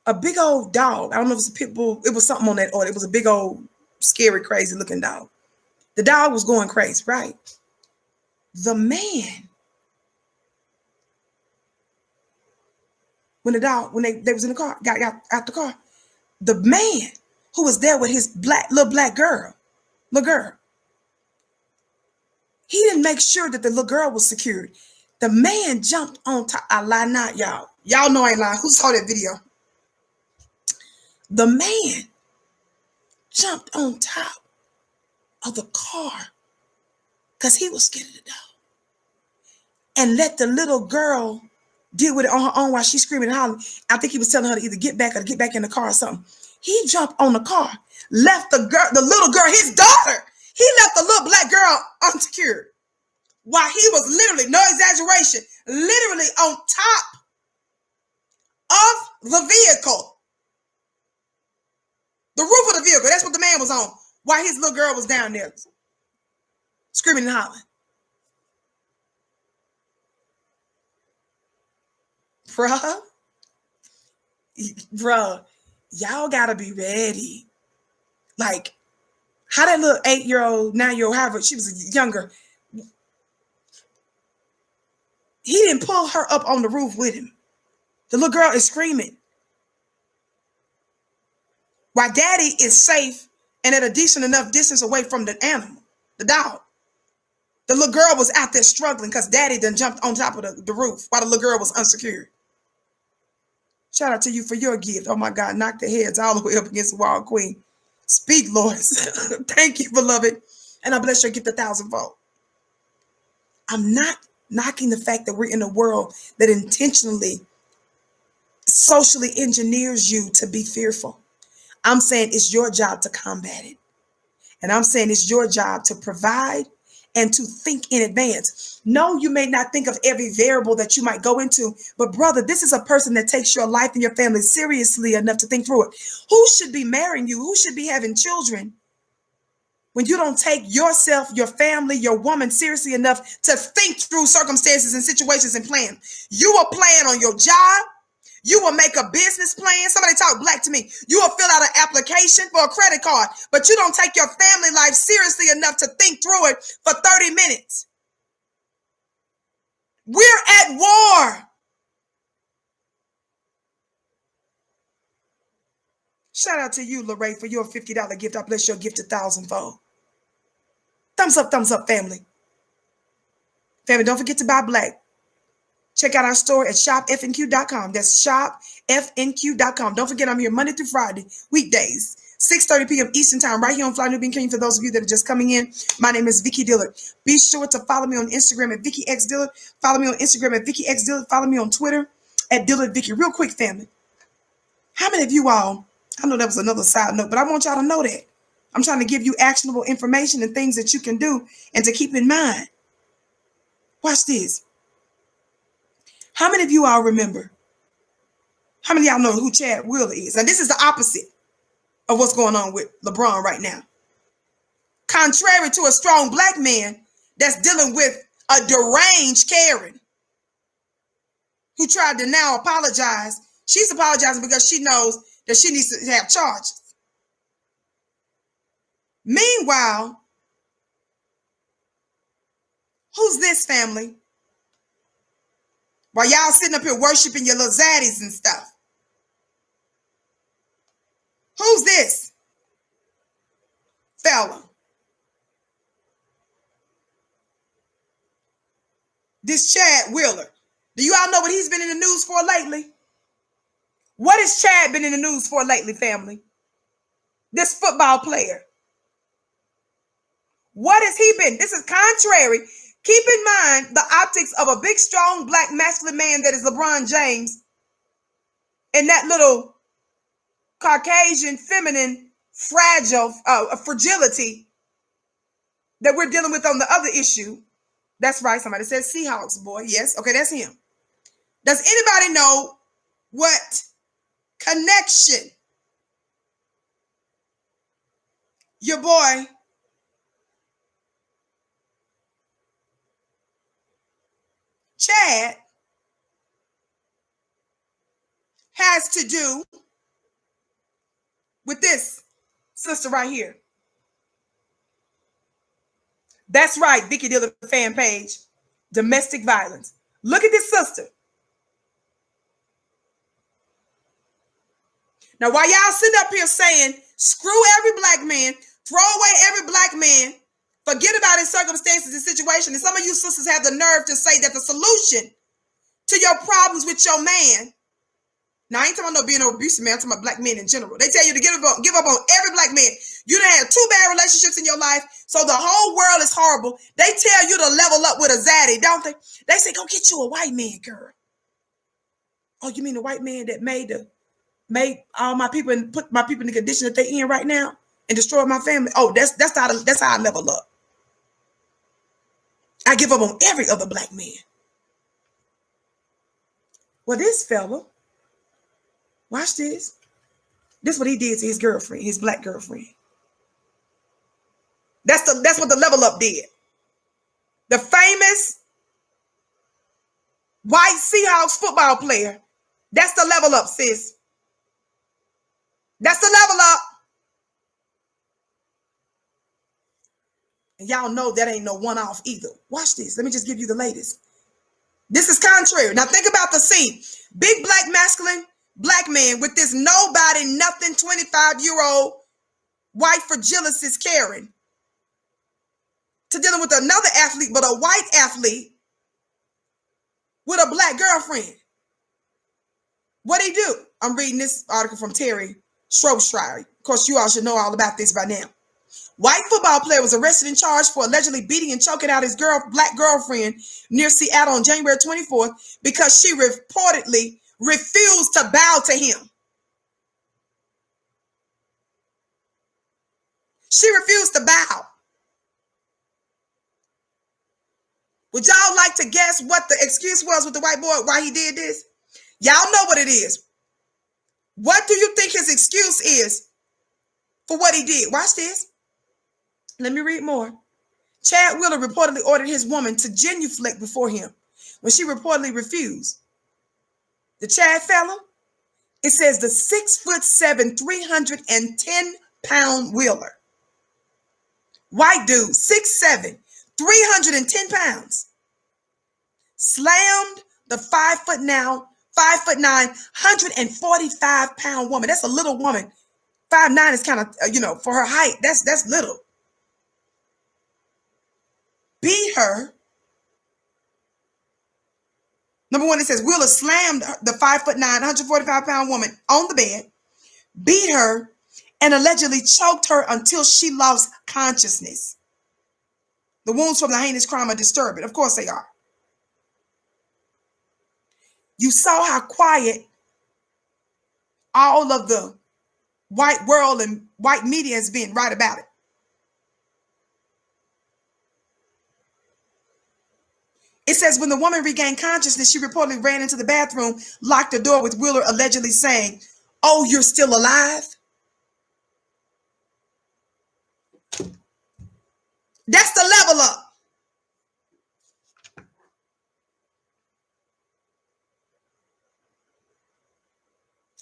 A big old dog. I don't know if it was a pit bull. It was something on that order. It was a big old, scary, crazy looking dog. The dog was going crazy, right? The man, when they was in the car, got out the car, the man who was there with his little girl, he didn't make sure that the little girl was secured. The man jumped on top. I lie not, y'all. Y'all know I ain't lying. Who saw that video? The man jumped on top of the car because he was scared of the dog, and let the little girl deal with it on her own while she's screaming and hollering. I think he was telling her to either get back or to get back in the car or something. He jumped on the car, left the little girl, his daughter. He left the little black girl unsecured while he was literally, no exaggeration, literally on top of the vehicle. The roof of the vehicle. That's what the man was on while his little girl was down there screaming and hollering. Bruh, y'all gotta be ready. Like, how that little 8-year-old, 9-year-old, however, she was younger, he didn't pull her up on the roof with him. The little girl is screaming. While daddy is safe and at a decent enough distance away from the animal, the dog, the little girl was out there struggling because daddy done jumped on top of the roof while the little girl was unsecured. Shout out to you for your gift. Oh my God, knock the heads all the way up against the wall, Queen. Speak, Lord. Thank you, beloved. And I bless your gift 1,000-fold. I'm not knocking the fact that we're in a world that intentionally, socially engineers you to be fearful. I'm saying it's your job to combat it. And I'm saying it's your job to provide and to think in advance. No, you may not think of every variable that you might go into, but brother, this is a person that takes your life and your family seriously enough to think through it. Who should be marrying you? Who should be having children when you don't take yourself, your family, your woman seriously enough to think through circumstances and situations and plan? You will plan on your job. You will make a business plan. Somebody talk black to me. You will fill out an application for a credit card, but you don't take your family life seriously enough to think through it for 30 minutes. We're at war. Shout out to you, Lorraine, for your $50 gift. I bless your gift 1,000-fold. Thumbs up, family. Family, don't forget to buy black. Check out our store at shopfnq.com. That's shopfnq.com. Don't forget, I'm here Monday through Friday, weekdays, 6:30 p.m. Eastern Time, right here on Fly Nubian King. For those of you that are just coming in, my name is Vicki Dillard. Be sure to follow me on Instagram at Vicki X Dillard. Follow me on Instagram at Vicki X Dillard. Follow me on Twitter at Dillard Vicki. Real quick, family. How many of you all, I know that was another side note, but I want y'all to know that. I'm trying to give you actionable information and things that you can do and to keep in mind. Watch this. How many of you all remember? How many of y'all know who Chad Wheeler is? And this is the opposite of what's going on with LeBron right now. Contrary to a strong black man that's dealing with a deranged Karen who tried to now apologize. She's apologizing because she knows that she needs to have charges. Meanwhile, who's this, family? While y'all sitting up here worshiping your little zaddies and stuff. Who's this fella? This Chad Wheeler. Do you all know what he's been in the news for lately? What has Chad been in the news for lately, family? This football player. What has he been? This is contrary. Keep in mind the optics of a big, strong, black, masculine man that is LeBron James and that little Caucasian, feminine, fragile, fragility that we're dealing with on the other issue. That's right. Somebody said Seahawks, boy. Yes. Okay, that's him. Does anybody know what connection your boy Chad has to do with this sister right here? That's right, Vicki Dillard fan page, domestic violence. Look at this sister. Now, while y'all sitting up here saying, screw every black man, throw away every black man, forget about his circumstances and situation, and some of you sisters have the nerve to say that the solution to your problems with your man, now I ain't talking about no being an abusive man, I'm talking about black men in general. They tell you to give up on every black man. You done had 2 bad relationships in your life, so the whole world is horrible. They tell you to level up with a zaddy, don't they? They say, go get you a white man, girl. Oh, you mean the white man that made all my people and put my people in the condition that they in right now and destroyed my family? Oh, that's how I level up. I give up on every other black man. Well, this fella, watch this. This is what he did to his girlfriend, his black girlfriend. That's what the level up did. The famous white Seahawks football player. That's the level up, sis. That's the level up. And y'all know that ain't no one-off either. Watch this. Let me just give you the latest. This is contrary. Now think about the scene. Big black masculine black man with this nobody, nothing 25-year-old white fragilicist Karen to dealing with another athlete, but a white athlete with a black girlfriend. What'd he do? I'm reading this article from Terry Shropshire. Of course, you all should know all about this by now. White football player was arrested and charged for allegedly beating and choking out his black girlfriend near Seattle on January 24th because she reportedly refused to bow to him. She refused to bow. Would y'all like to guess what the excuse was with the white boy, why he did this? Y'all know what it is. What do you think his excuse is for what he did? Watch this. Let me read more. Chad Wheeler reportedly ordered his woman to genuflect before him when she reportedly refused. The Chad fella, it says the 6'7", 310-pound Wheeler. White dude, 6'7", 310 pounds. Slammed the 5'9", 145-pound woman. That's a little woman. 5'9" is kind of, for her height, that's little. Beat her. Number one, it says Wheeler slammed the 5'9", 145-pound woman on the bed, beat her, and allegedly choked her until she lost consciousness. The wounds from the heinous crime are disturbing. Of course they are. You saw how quiet all of the white world and white media has been right about it. It says when the woman regained consciousness, she reportedly ran into the bathroom, locked the door with Wheeler allegedly saying, "Oh, you're still alive?" That's the level up.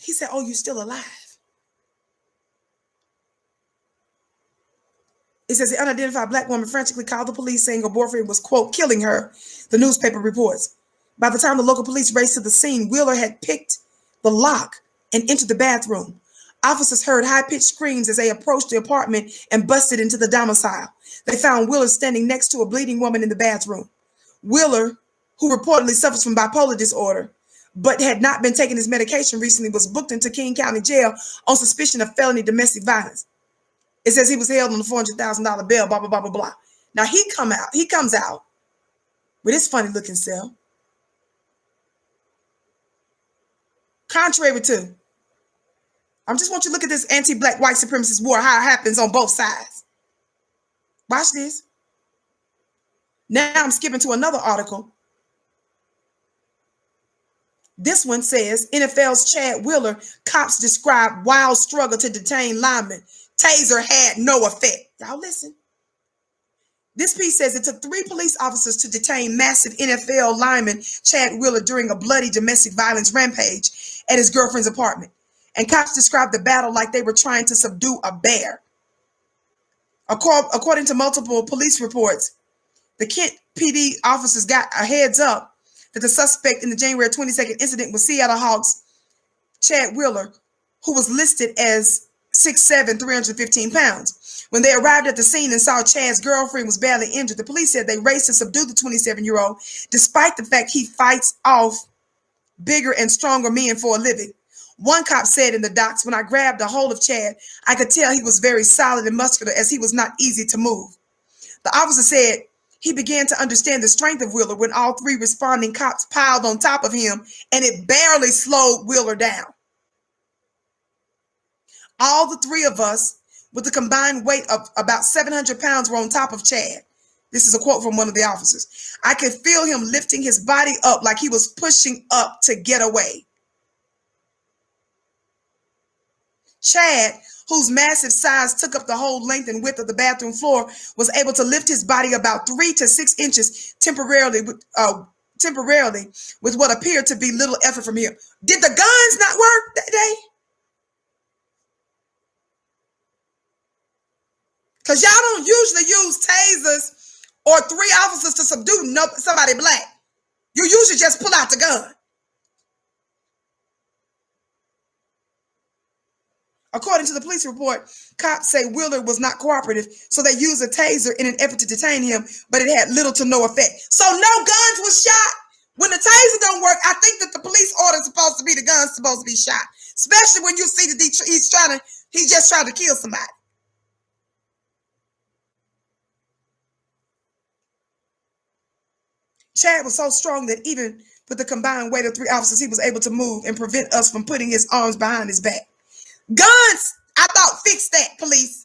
He said, "Oh, you're still alive." It says the unidentified black woman frantically called the police saying her boyfriend was, quote, killing her, the newspaper reports. By the time the local police raced to the scene, Wheeler had picked the lock and entered the bathroom. Officers heard high-pitched screams as they approached the apartment and busted into the domicile. They found Wheeler standing next to a bleeding woman in the bathroom. Wheeler, who reportedly suffers from bipolar disorder, but had not been taking his medication recently, was booked into King County Jail on suspicion of felony domestic violence. It says he was held on a $400,000 bail, blah, blah, blah, blah, blah. Now he comes out with his funny looking self. Contrary to, I just want you to look at this anti-black white supremacist war, how it happens on both sides. Watch this. Now I'm skipping to another article. This one says, NFL's Chad Wheeler, cops describe wild struggle to detain lineman. Taser had no effect. Y'all listen. This piece says it took 3 police officers to detain massive NFL lineman Chad Wheeler during a bloody domestic violence rampage at his girlfriend's apartment. And cops described the battle like they were trying to subdue a bear. According to multiple police reports, the Kent PD officers got a heads up that the suspect in the January 22nd incident was Seattle Hawks Chad Wheeler, who was listed as 6'7", 315 pounds. When they arrived at the scene and saw Chad's girlfriend was badly injured, the police said they raced to subdue the 27-year-old, despite the fact he fights off bigger and stronger men for a living. One cop said in the docs, "When I grabbed a hold of Chad, I could tell he was very solid and muscular as he was not easy to move." The officer said he began to understand the strength of Wheeler when all 3 responding cops piled on top of him and it barely slowed Wheeler down. All the 3 of us, with a combined weight of about 700 pounds, were on top of Chad. This is a quote from one of the officers. "I could feel him lifting his body up like he was pushing up to get away." Chad, whose massive size took up the whole length and width of the bathroom floor, was able to lift his body about 3 to 6 inches temporarily with what appeared to be little effort from him. Did the guns not work that day? Because y'all don't usually use tasers or 3 officers to subdue somebody black. You usually just pull out the gun. According to the police report, cops say Wheeler was not cooperative, so they used a taser in an effort to detain him, but it had little to no effect. So no guns was shot. When the taser don't work, I think that the police order is supposed to be the gun's supposed to be shot, especially when you see that he's just trying to kill somebody. Chad was so strong that even with the combined weight of 3 officers, he was able to move and prevent us from putting his arms behind his back. Guns, I thought, fix that, police.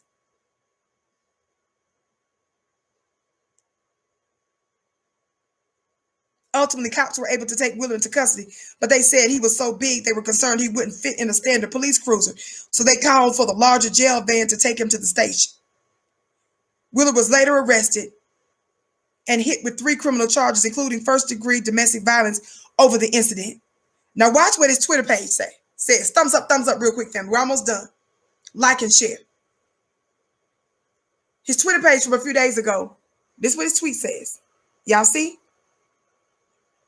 Ultimately, cops were able to take Wheeler into custody, but they said he was so big they were concerned he wouldn't fit in a standard police cruiser, so they called for the larger jail van to take him to the station. Wheeler was later arrested and hit with 3 criminal charges, including first-degree domestic violence over the incident. Now watch what his Twitter page says. Thumbs up real quick, family. We're almost done. Like and share. His Twitter page from a few days ago. This is what his tweet says. Y'all see?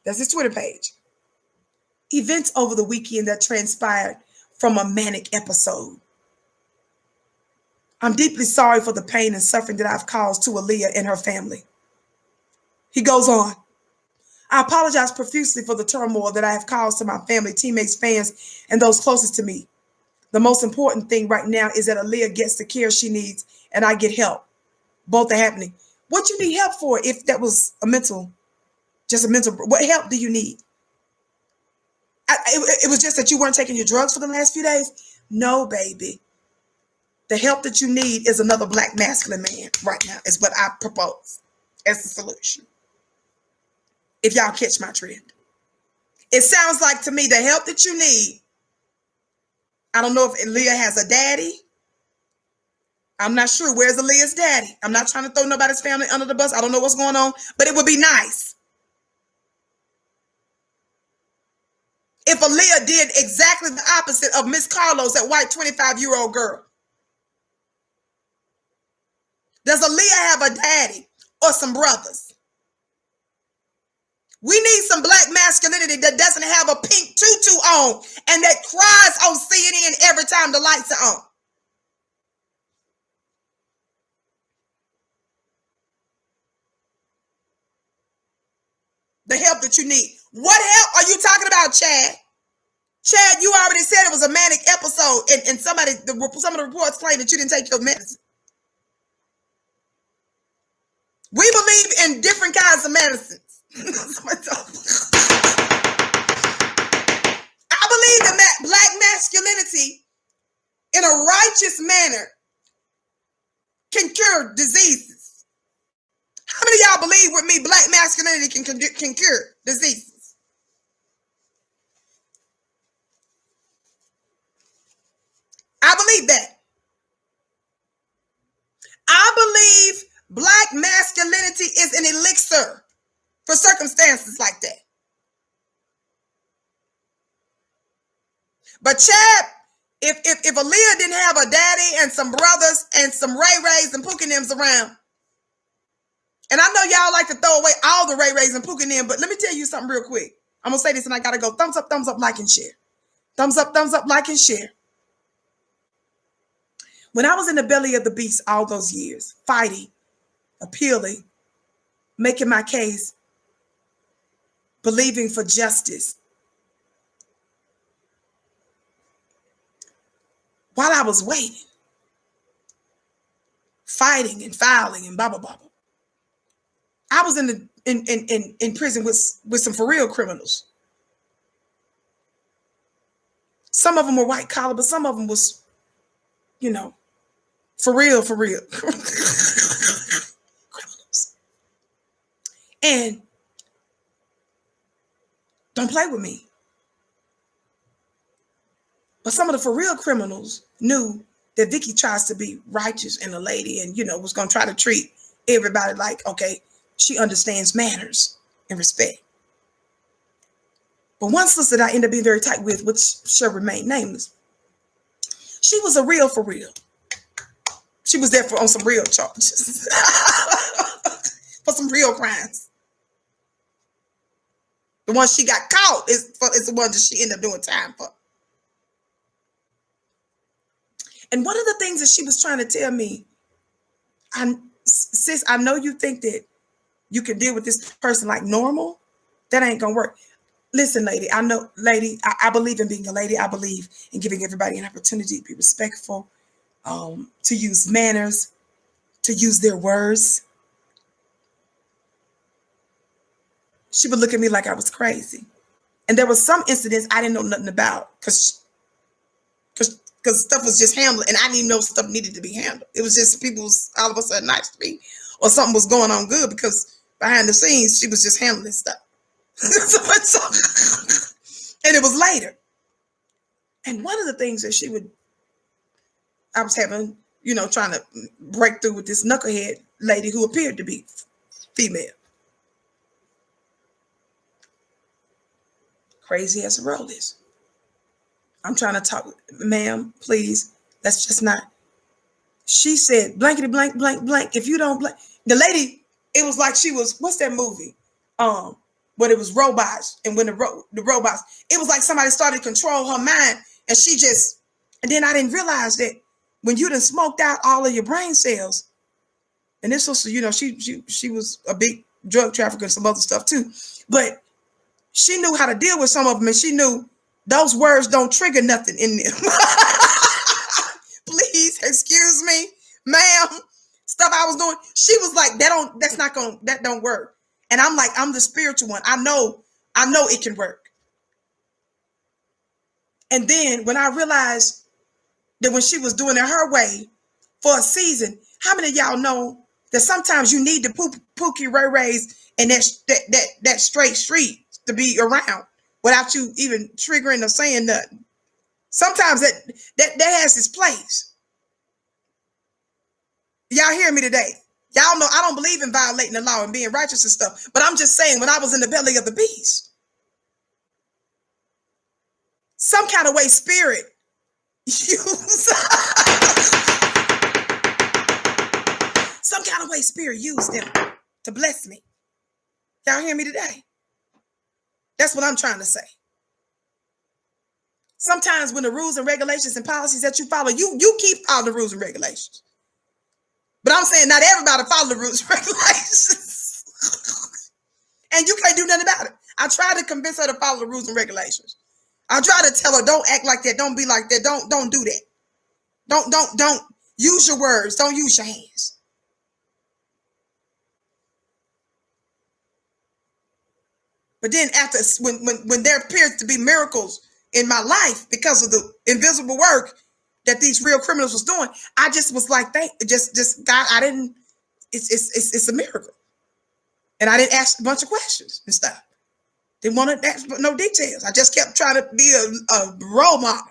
That's his Twitter page. Events over the weekend that transpired from a manic episode. I'm deeply sorry for the pain and suffering that I've caused to Aaliyah and her family. He goes on. I apologize profusely for the turmoil that I have caused to my family, teammates, fans, and those closest to me. The most important thing right now is that Aaliyah gets the care she needs and I get help. Both are happening. What you need help for if that was what help do you need? It was just that you weren't taking your drugs for the last few days? No, baby. The help that you need is another black masculine man right now, is what I propose as the solution. If y'all catch my trend. It sounds like to me the help that you need, I don't know if Aaliyah has a daddy. I'm not sure. Where's Aaliyah's daddy? I'm not trying to throw nobody's family under the bus. I don't know what's going on, but it would be nice if Aaliyah did exactly the opposite of Miss Carlos, that white 25-year-old girl. Does Aaliyah have a daddy or some brothers? We need some black masculinity that doesn't have a pink tutu on and that cries on CNN every time the lights are on. The help that you need. What help are you talking about, Chad? Chad, you already said it was a manic episode, and some of the reports claim that you didn't take your medicine. We believe in different kinds of medicines. I believe that black masculinity in a righteous manner can cure diseases. How many of y'all believe with me black masculinity can cure diseases? I believe that. I believe black masculinity is an elixir for circumstances like that. But Chad, if Aaliyah didn't have a daddy and some brothers and some Ray-Rays and Pookie-Nims around, and I know y'all like to throw away all the Ray-Rays and Pookie-Nims, but let me tell you something real quick. I'm going to say this and I got to go. Thumbs up, like and share. Thumbs up, like and share. When I was in the belly of the beast all those years, fighting, appealing, making my case, believing for justice, while I was waiting, fighting and filing and blah, blah, blah, blah, I was in prison with some for real criminals. Some of them were white collar, but some of them was, for real criminals. And don't play with me. But some of the for real criminals knew that Vicki tries to be righteous and a lady and, was going to try to treat everybody like, okay, she understands manners and respect. But one sister that I ended up being very tight with, which shall remain nameless, she was a real for real. She was there on some real charges. For some real crimes. The one she got caught is the one that she ended up doing time for. And one of the things that she was trying to tell me, sis, I know you think that you can deal with this person like normal. That ain't gonna work. Listen, lady, I know, lady, I believe in being a lady. I believe in giving everybody an opportunity to be respectful, to use manners, to use their words. She would look at me like I was crazy. And there was some incidents I didn't know nothing about because stuff was just handled and I didn't even know stuff needed to be handled. It was just people was all of a sudden nice to me or something was going on good because behind the scenes, she was just handling stuff. And it was later. And one of the things that I was having, trying to break through with this knucklehead lady who appeared to be female. Crazy as the world is. I'm trying to talk, ma'am, please. Let's just not. She said, blankety blank, blank, blank. If you don't blank. The lady, it was like she was, what's that movie? But it was robots. And when the robots, it was like somebody started to control her mind. And then I didn't realize that when you done smoked out all of your brain cells, and this was, she was a big drug trafficker and some other stuff too. But she knew how to deal with some of them, and she knew those words don't trigger nothing in them. ma'am, stuff I was doing. She was like, that don't work. And I'm like, I'm the spiritual one. I know it can work. And then when I realized that when she was doing it her way for a season, how many of y'all know that sometimes you need the Pookie Ray Rays and that straight street to be around without you even triggering or saying nothing? Sometimes that has its place. Y'all hear me today? Y'all know I don't believe in violating the law and being righteous and stuff, but I'm just saying when I was in the belly of the beast, some kind of way spirit used some kind of way spirit used them to bless me. Y'all hear me today? That's what I'm trying to say. Sometimes when the rules and regulations and policies that you follow, you keep all the rules and regulations. But I'm saying not everybody follow the rules and regulations. And you can't do nothing about it. I tried to convince her to follow the rules and regulations. I tried to tell her, don't act like that. Don't be like that. Don't do that. Don't use your words. Don't use your hands. But then after, when there appears to be miracles in my life because of the invisible work that these real criminals was doing, I just was like, just God, I didn't, it's a miracle. And I didn't ask a bunch of questions and stuff. Didn't want to ask no details. I just kept trying to be a role model.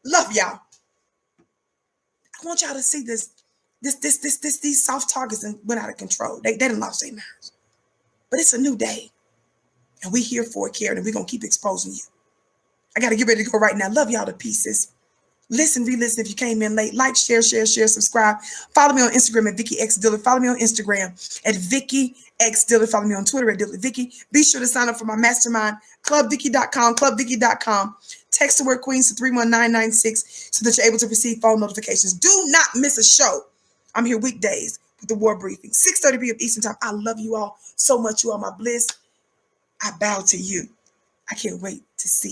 Love y'all. I want y'all to see these soft targets went out of control. They didn't lost their minds. But it's a new day. And we here for it, Karen, and we're going to keep exposing you. I got to get ready to go right now. Love y'all to pieces. Listen, re-listen if you came in late. Like, share, subscribe. Follow me on Instagram at Vicki X Dillard. Follow me on Instagram at Vicki X Dillard. Follow me on Twitter at Dillard Vicki. Be sure to sign up for my mastermind, clubvicki.com. Text the word Queens to 31996 so that you're able to receive phone notifications. Do not miss a show. I'm here weekdays with the War Briefing, 6:30 p.m. Eastern Time. I love you all so much. You are my bliss. I bow to you. I can't wait to see